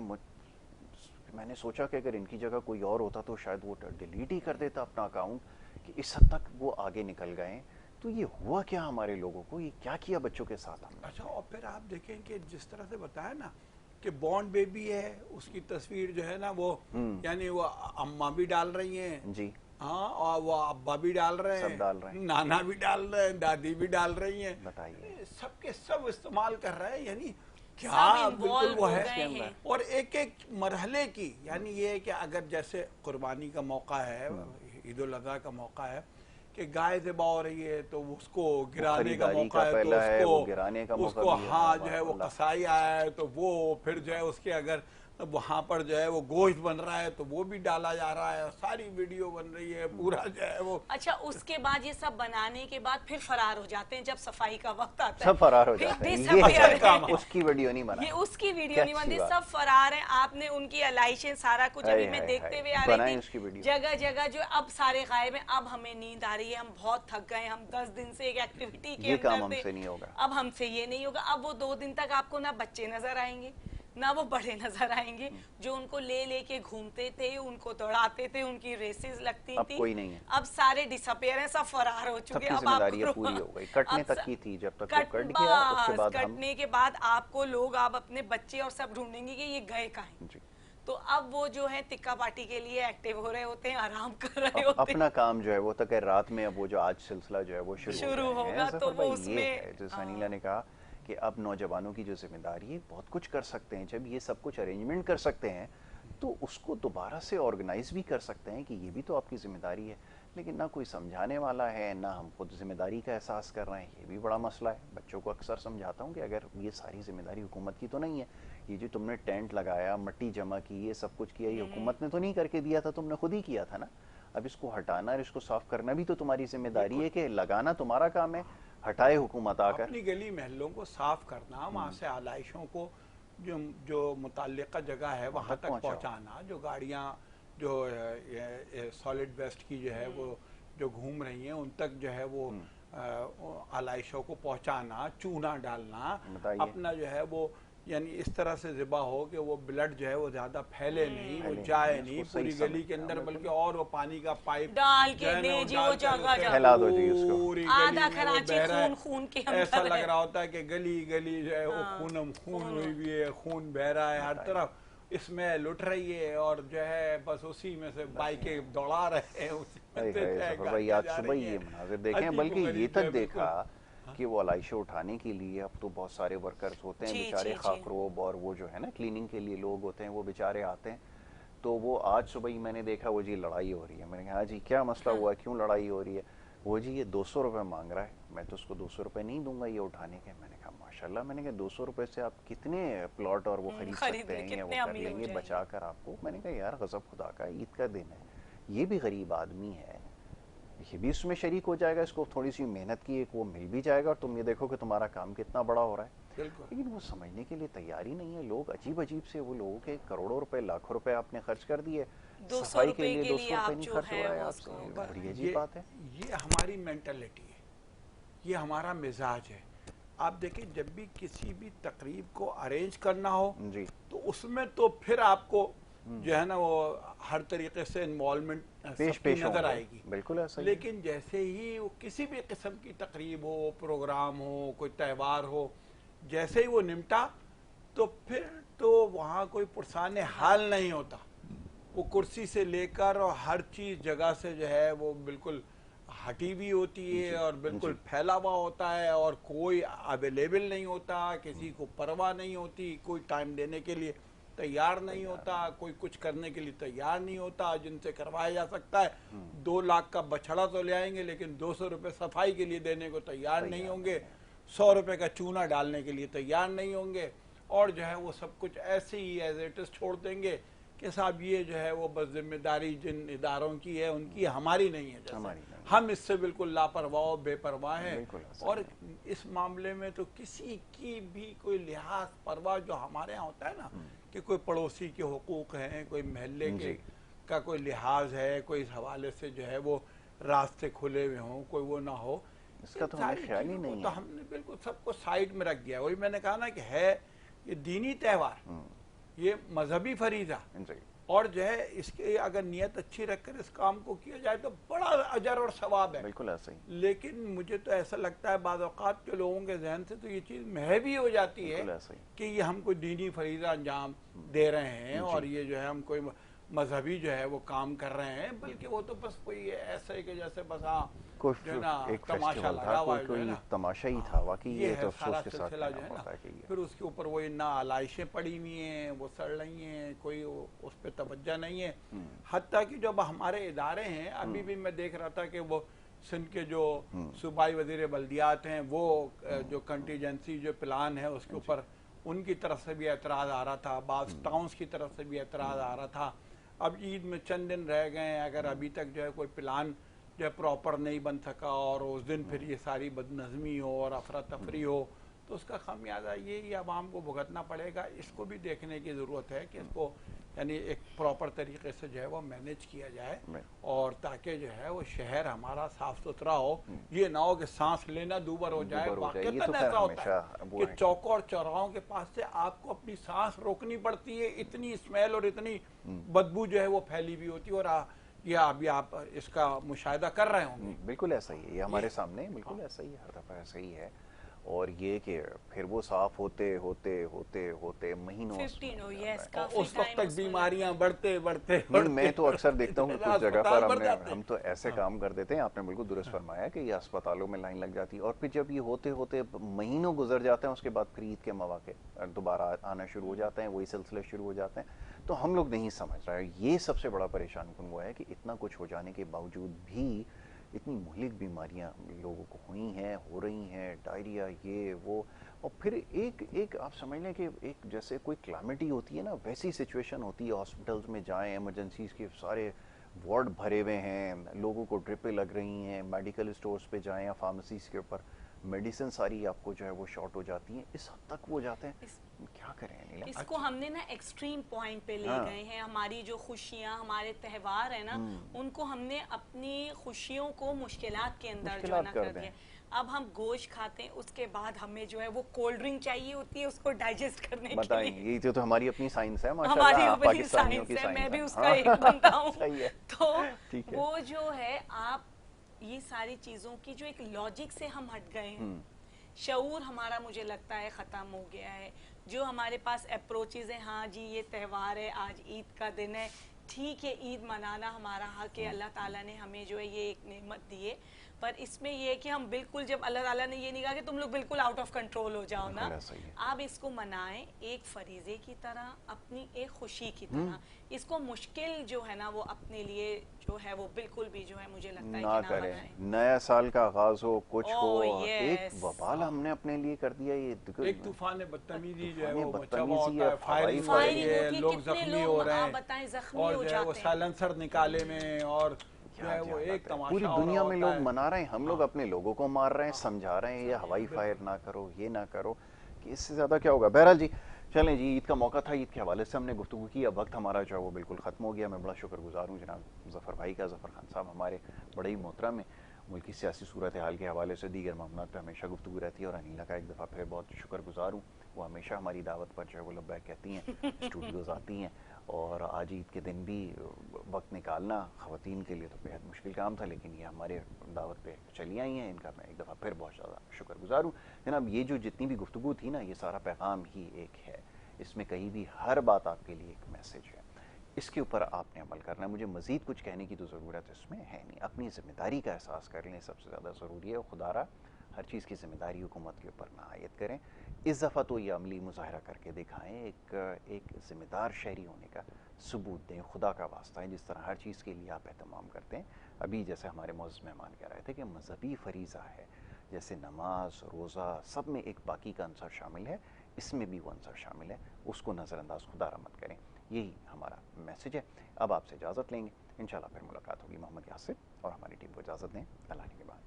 نے سوچا کہ اگر ان کی جگہ کوئی اور ہوتا تو شاید وہ ڈیلیٹ ہی کر دیتا اپنا اکاؤنٹ, کہ اس حد تک وہ آگے نکل گئے. تو یہ ہوا کیا ہمارے لوگوں کو, یہ کیا کیا بچوں کے ساتھ ہم نے. اچھا, اور پھر آپ دیکھیں کہ جس طرح سے بتایا نا کہ بورن بیبی ہے, اس کی تصویر جو ہے نا وہ یعنی وہ اماں بھی ڈال رہی ہیں, جی ہاں, اور وہ ابا بھی ڈال رہے ہیں, سب ڈال رہے ہیں, نانا بھی ڈال رہے ہیں, دادی بھی ڈال رہی ہیں. بتائیے سب کے سب استعمال کر رہے ہیں. یعنی کیا بالکل وہ ہے. اور ایک ایک مرحلے کی, یعنی یہ ہے کہ اگر جیسے قربانی کا موقع ہے, عید الاضحیٰ کا موقع ہے, کہ گائے ذبح ہو رہی ہے تو اس کو گرانے کا موقع ہے, تو اس کو ہاں جو ہے وہ قصائی آیا ہے تو وہ پھر جو ہے اس کے اگر وہاں پر جو ہے وہ گوشت بن رہا ہے تو وہ بھی ڈالا جا رہا ہے, ساری ویڈیو بن رہی ہے, پورا جو ہے وہ. اچھا, اس کے بعد یہ سب بنانے کے بعد پھر فرار ہو جاتے ہیں, جب صفائی کا وقت آتا ہے سب فرار ہو جاتے ہیں. یہ اس کی ویڈیو نہیں بنا, یہ اس کی ویڈیو نہیں بنتی, سب فرار ہیں. آپ نے ان کی علائشیں سارا کچھ ابھی میں دیکھتے ہوئے آ رہی تھی, جگہ جگہ جو اب سارے غائب ہیں. اب ہمیں نیند آ رہی ہے, ہم بہت تھک گئے, ہم 10 دن سے ایک ایکٹیویٹی کے اندر تھے, اب ہم سے یہ نہیں ہوگا. اب وہ 2 دن تک آپ کو نہ بچے نظر آئیں گے نہ وہ بڑے نظر آئیں گے, جو ان کو لے کے گھومتے تھے, ان کو دوڑاتے تھے, ان کی ریسز لگتی تھی. کوئی نہیں ہے, اب سارے ڈس اپیئر ہیں, سب فرار ہو چکے. اب ذمہ پوری ہو گئی, کٹنے تک کی تھی, جب تک کٹ گیا اس کے بعد کٹنے کے بعد آپ کو لوگ آپ اپنے بچے اور سب ڈھونڈیں گے کہ یہ گئے کہیں. تو اب وہ جو ہے ٹکا پارٹی کے لیے ایکٹیو ہو رہے ہوتے ہیں, آرام کر رہے ہوتے ہیں, اپنا کام جو ہے وہ تک رات میں. اب وہ جو آج سلسلہ جو ہے وہ شروع ہوگا, تو وہ اس میں جیسے انیلا نے کہا کہ اب نوجوانوں کی جو ذمہ داری ہے, بہت کچھ کر سکتے ہیں. جب یہ سب کچھ ارینجمنٹ کر سکتے ہیں تو اس کو دوبارہ سے آرگنائز بھی کر سکتے ہیں, کہ یہ بھی تو آپ کی ذمہ داری ہے. لیکن نہ کوئی سمجھانے والا ہے، نہ ہم خود ذمہ داری کا احساس کر رہے ہیں. یہ بھی بڑا مسئلہ ہے. بچوں کو اکثر سمجھاتا ہوں کہ اگر یہ ساری ذمہ داری حکومت کی تو نہیں ہے، یہ جو تم نے ٹینٹ لگایا، مٹی جمع کی، یہ سب کچھ کیا، یہ حکومت نے تو نہیں کر کے دیا تھا، تم نے خود ہی کیا تھا نا. اب اس کو ہٹانا اور اس کو صاف کرنا بھی تو تمہاری ذمہ داری ہے، کہ لگانا تمہارا کام ہے، ہٹائے حکومت آ کر. اپنی گلی محلوں کو صاف کرنا، وہاں سے آلائشوں کو جو متعلقہ جگہ ہے وہاں تک پہنچانا، جو گاڑیاں جو سالڈ ویسٹ کی جو ہے وہ جو گھوم رہی ہیں ان تک جو ہے وہ آلائشوں کو پہنچانا، چونا ڈالنا، اپنا جو ہے وہ یعنی اس طرح سے ذبح ہو کہ وہ بلڈ جو ہے وہ زیادہ پھیلے نہیں، وہ جائے نہیں پوری گلی کے اندر، بلکہ اور وہ پانی کا پائپ ڈال کے دیں جی، وہ جگہ پھیلا دو جی اس کو. پوری آدھا گلی میں وہ کراچی بہ رہا ہے. خون کے ایسا لگ رہا ہوتا ہے کہ گلی گلی جو ہے وہ خون ہوئی ہوئی ہے، خون بہ رہا ہے ہر طرف، اس میں لٹ رہی ہے، اور جو ہے بس اسی میں سے بائکیں دوڑا رہے ہیں. بھائی آج صبح یہ مناظر دیکھیں، بلکہ یہ تک دیکھا کہ وہ علائشیں اٹھانے کے لیے اب تو بہت سارے ورکرز ہوتے ہیں بیچارے خاکروب، اور وہ جو ہے نا کلیننگ کے لیے لوگ ہوتے ہیں، وہ بیچارے آتے ہیں. تو وہ آج صبح ہی میں نے دیکھا وہ جی لڑائی ہو رہی ہے. میں نے کہا جی کیا مسئلہ ہوا ہے، کیوں لڑائی ہو رہی ہے؟ وہ جی یہ 200 روپے مانگ رہا ہے. میں تو اس کو 200 روپے نہیں دوں گا یہ اٹھانے کے. میں نے کہا ماشاءاللہ. میں نے کہا 200 روپے سے آپ کتنے پلاٹ اور وہ خرید سکتے ہیں، یا وہ کر لیں گے بچا کر آپ کو. میں نے کہا یار غضب خدا کا، عید کا دن ہے، یہ بھی غریب آدمی ہے، یہ بھی اس میں شریک ہو جائے گا، اس کو تھوڑی سی محنت کی ایک وہ مل بھی جائے گا، اور تم یہ دیکھو کہ تمہارا کام کتنا بڑا ہو رہا ہے. لیکن وہ سمجھنے کے لیے تیار ہی نہیں ہے لوگ. عجیب عجیب سے وہ لوگوں کے کروڑوں روپے لاکھوں روپے آپ نے خرچ کر دیے، صفائی کے لیے 200 روپے نہیں خرچ ہو رہا ہے آپ سے. بڑی عجیب بات ہے. یہ ہماری مینٹلٹی ہے، یہ ہمارا مزاج ہے. آپ دیکھیں جب بھی کسی بھی تقریب کو ارینج کرنا ہو جی تو اس میں تو پھر آپ کو جو ہے نا وہ ہر طریقے سے انوالومنٹ پیش نظر آئے گی. بالکل ایسا. لیکن جیسے ہی وہ کسی بھی قسم کی تقریب ہو، پروگرام ہو، کوئی تہوار ہو، جیسے ہی وہ نمٹا تو پھر تو وہاں کوئی پرسان حال نہیں ہوتا. وہ کرسی سے لے کر اور ہر چیز جگہ سے جو ہے وہ بالکل ہٹی ہوئی ہوتی ہے، اور بالکل پھیلا ہوا ہوتا ہے، اور کوئی اویلیبل نہیں ہوتا، کسی کو پرواہ نہیں ہوتی، کوئی ٹائم دینے کے لیے تیار نہیں ہوتا، کوئی کچھ کرنے کے لیے تیار نہیں ہوتا. جن سے کروایا جا سکتا ہے 2 لاکھ کا بچھڑا تو لے آئیں گے، لیکن 200 روپے صفائی کے لیے دینے کو تیار نہیں ہوں گے، 100 روپے کا چونا ڈالنے کے لیے تیار نہیں ہوں گے، اور جو ہے وہ سب کچھ ایسے ہی ایز اٹ از چھوڑ دیں گے کہ صاحب یہ جو ہے وہ بس ذمہ داری جن اداروں کی ہے ان کی، ہماری نہیں ہے. جیسے ہم اس سے بالکل لاپرواہ بے پرواہ ہیں، اور اس معاملے میں تو کسی کی بھی کوئی لحاظ پرواہ جو ہمارے ہاں ہوتا ہے نا کہ کوئی پڑوسی کے حقوق ہیں، کوئی محلے کے کا کوئی لحاظ ہے، کوئی اس حوالے سے جو ہے وہ راستے کھلے ہوئے ہوں، کوئی وہ نہ ہو، اس کا تو ہمیں خیال ہی نہیں ہے. تو ہم نے بالکل سب کو سائیڈ میں رکھ دیا. وہی میں نے کہا نا کہ ہے یہ دینی تہوار، یہ مذہبی فریضہ، اور جو ہے اس کے اگر نیت اچھی رکھ کر اس کام کو کیا جائے تو بڑا اجر اور ثواب ہے. بالکل ایسا ہی. لیکن مجھے تو ایسا لگتا ہے بعض اوقات کے لوگوں کے ذہن سے تو یہ چیز محو ہی ہو جاتی ہے کہ یہ ہم کو دینی فریضہ انجام دے رہے ہیں، اور یہ جو ہے ہم کوئی مذہبی جو ہے وہ کام کر رہے ہیں، بلکہ وہ تو بس کوئی ایسا ہی کہ جیسے بس ایک تماشا لگا ہوا ہے، کوئی تماشا ہی تھا. واقعی یہ تو افسوس کے ساتھ جو ہے نا. پھر اس کے اوپر وہی نہ علائشیں پڑی ہوئی ہیں، وہ سڑ رہی ہیں، کوئی اس پہ توجہ نہیں ہے. حتیٰ کہ جب ہمارے ادارے ہیں، ابھی بھی میں دیکھ رہا تھا کہ وہ سندھ کے جو صوبائی وزیر بلدیات ہیں، وہ جو کنٹیجنسی جو پلان ہے اس کے اوپر ان کی طرف سے بھی اعتراض آ رہا تھا، بعض ٹاؤنز کی طرف سے بھی اعتراض آ رہا تھا. اب عید میں چند دن رہ گئے ہیں، اگر ابھی تک جو ہے کوئی پلان جو ہے پراپر نہیں بن سکا، اور اس دن پھر یہ ساری بد نظمی ہو اور افراتفری ہو، تو اس کا خمیازہ یہ عوام کو بھگتنا پڑے گا. اس کو بھی دیکھنے کی ضرورت ہے کہ اس کو یعنی ایک پراپر طریقے سے جو ہے وہ مینیج کیا جائے، اور تاکہ جو ہے وہ شہر ہمارا صاف ستھرا ہو. یہ نہ ہو کہ سانس لینا دوبر ہو جائے. واقعتاً ایسا ہوتا ہے کہ چوکوں اور چوراہوں کے پاس سے آپ کو اپنی سانس روکنی پڑتی ہے، اتنی اسمیل اور اتنی بدبو جو ہے وہ پھیلی ہوئی ہوتی ہے. اور یہ ابھی آپ اس کا مشاہدہ کر رہے ہوں گے. بالکل ایسا ہی ہے، یہ ہمارے سامنے بالکل ایسا ہی ہے، ہر دفعہ ایسا ہی ہے. اور یہ کہ پھر وہ صاف ہوتے ہوتے ہوتے ہوتے مہینوں 15 اس وقت تک بیماریاں بڑھتے بڑھتے نہیں، میں تو اکثر دیکھتا ہوں کہ کچھ جگہ پر ہم تو ایسے کام کر دیتے ہیں، آپ نے بالکل درست فرمایا کہ یہ اسپتالوں میں لائن لگ جاتی ہے، اور پھر جب یہ ہوتے ہوتے مہینوں گزر جاتے ہیں، اس کے بعد پھر عید کے مواقع دوبارہ آنا شروع ہو جاتے ہیں، وہی سلسلے شروع ہو جاتے ہیں، تو ہم لوگ نہیں سمجھ رہے. یہ سب سے بڑا پریشان کن وہ ہے کہ اتنا کچھ ہو جانے کے باوجود بھی اتنی مہلک بیماریاں لوگوں کو ہوئی ہیں، ہو رہی ہیں، ڈائریا یہ وہ، اور پھر ایک آپ سمجھ لیں کہ ایک جیسے کوئی کلامٹی ہوتی ہے نا، ویسی سچویشن ہوتی ہے. ہاسپٹلز میں جائیں، ایمرجنسیز کے سارے وارڈ بھرے ہوئے ہیں، لوگوں کو ڈرپیں لگ رہی ہیں، میڈیکل اسٹورز پہ جائیں یا فارمیسیز کے اوپر میڈیسن ساری آپ کو جو ہے وہ شارٹ ہو جاتی ہیں، اس حد تک وہ جاتے ہیں. کیا کریں نیلا؟ اس کو ہم نے نا ایکسٹریم پوائنٹ پہ لے گئے ہیں. ہماری جو خوشیاں، ہمارے تہوار ہیں نا، ان کو ہم نے اپنی خوشیوں کو مشکلات کے اندر جو ہے نا کر دیا. اب ہم گوشت کھاتے ہیں، اس کے بعد ہمیں جو ہے وہ کولڈ ڈرنک چاہیے ہوتی ہے اس کو ڈائجسٹ کرنے کے لیے. بتائیں، یہ تو ہماری اپنی سائنس ہے، ہماری اپنی سائنس ہے، میں بھی اس کا ایک بندہ ہوں. تو وہ جو ہے، آپ یہ ساری چیزوں کی جو ایک لاجک سے ہم ہٹ گئے ہیں، شعور ہمارا مجھے لگتا ہے ختم ہو گیا ہے. جو ہمارے پاس اپروچز ہیں، ہاں جی یہ تہوار ہے، آج عید کا دن ہے، ٹھیک ہے، عید منانا ہمارا حق ہے، اللہ تعالیٰ نے ہمیں جو ہے یہ ایک نعمت دی ہے. پر اس میں یہ ہے کہ ہم بالکل، جب اللہ تعالیٰ نے یہ نہیں کہا کہ تم لوگ بالکل آؤٹ آف کنٹرول ہو جاؤ نا، آپ اس کو منائیں ایک فریضے کی طرح، اپنی ایک خوشی کی طرح. اس کو مشکل جو ہے نا وہ اپنے لیے جو ہے وہ بالکل بھی جو ہے مجھے لگتا ہے کہ نہ بنائیں. نیا سال کا آغاز ہو، کچھ ہو، ایک وبال ہم نے اپنے لیے کر دیا. یہ ایک طوفان بدتمیزی جو ہے وہ بدتمیزی ہے، فائرنگ ہو رہی ہے، لوگ زخمی ہو رہے ہیں، اور جو ہے وہ سائلنسر نکالے میں، اور جو ہے وہ ایک تماشا پوری دنیا میں لوگ منا رہے ہیں، ہم لوگ اپنے لوگوں کو مار رہے ہیں، سمجھا رہے ہیں یہ ہوائی فائر نہ کرو، یہ نہ کرو، کہ اس سے زیادہ کیا ہوگا. بہرحال جی چلیں جی، عید کا موقع تھا، عید کے حوالے سے ہم نے گفتگو کی. اب وقت ہمارا جو ہے وہ بالکل ختم ہو گیا. میں بڑا شکر گزار ہوں جناب ظفر بھائی کا. ظفر خان صاحب ہمارے بڑے ہی محترم ہیں. ملکی سیاسی صورتحال کے حوالے سے دیگر معاملات پہ ہمیشہ گفتگو رہتی ہے، اور انیلا کا ایک دفعہ پھر بہت شکر گزار ہوں. وہ ہمیشہ ہماری دعوت پر جو ہے وہ لبیک کہتی ہیں، اسٹوڈیوز آتی ہیں. اور آج عید کے دن بھی وقت نکالنا خواتین کے لیے تو بہت مشکل کام تھا، لیکن یہ ہمارے دعوت پہ چلی آئی ہیں. ان کا میں ایک دفعہ پھر بہت زیادہ شکر گزار ہوں. جناب یہ جو جتنی بھی گفتگو تھی نا، یہ سارا پیغام ہی ایک ہے. اس میں کہیں بھی ہر بات آپ کے لیے ایک میسج ہے. اس کے اوپر آپ نے عمل کرنا ہے. مجھے مزید کچھ کہنے کی تو ضرورت اس میں ہے نہیں. اپنی ذمہ داری کا احساس کر لیں، سب سے زیادہ ضروری ہے. خدا را ہر چیز کی ذمہ داری حکومت کے اوپر نہ عائد کریں. اس دفعہ تو یہ عملی مظاہرہ کر کے دکھائیں، ایک ذمہ دار شہری ہونے کا ثبوت دیں. خدا کا واسطہ ہے، جس طرح ہر چیز کے لیے آپ اہتمام کرتے ہیں. ابھی جیسے ہمارے معزز مہمان کہہ رہے تھے کہ مذہبی فریضہ ہے، جیسے نماز، روزہ، سب میں ایک باقی کا عنصر شامل ہے، اس میں بھی وہ عنصر شامل ہے. اس کو نظر انداز خدا را مت کریں. یہی ہمارا میسج ہے. اب آپ سے اجازت لیں گے، انشاءاللہ پھر ملاقات ہوگی. محمد یاسر اور ہماری ٹیم کو اجازت دیں. اللہ کے بعد.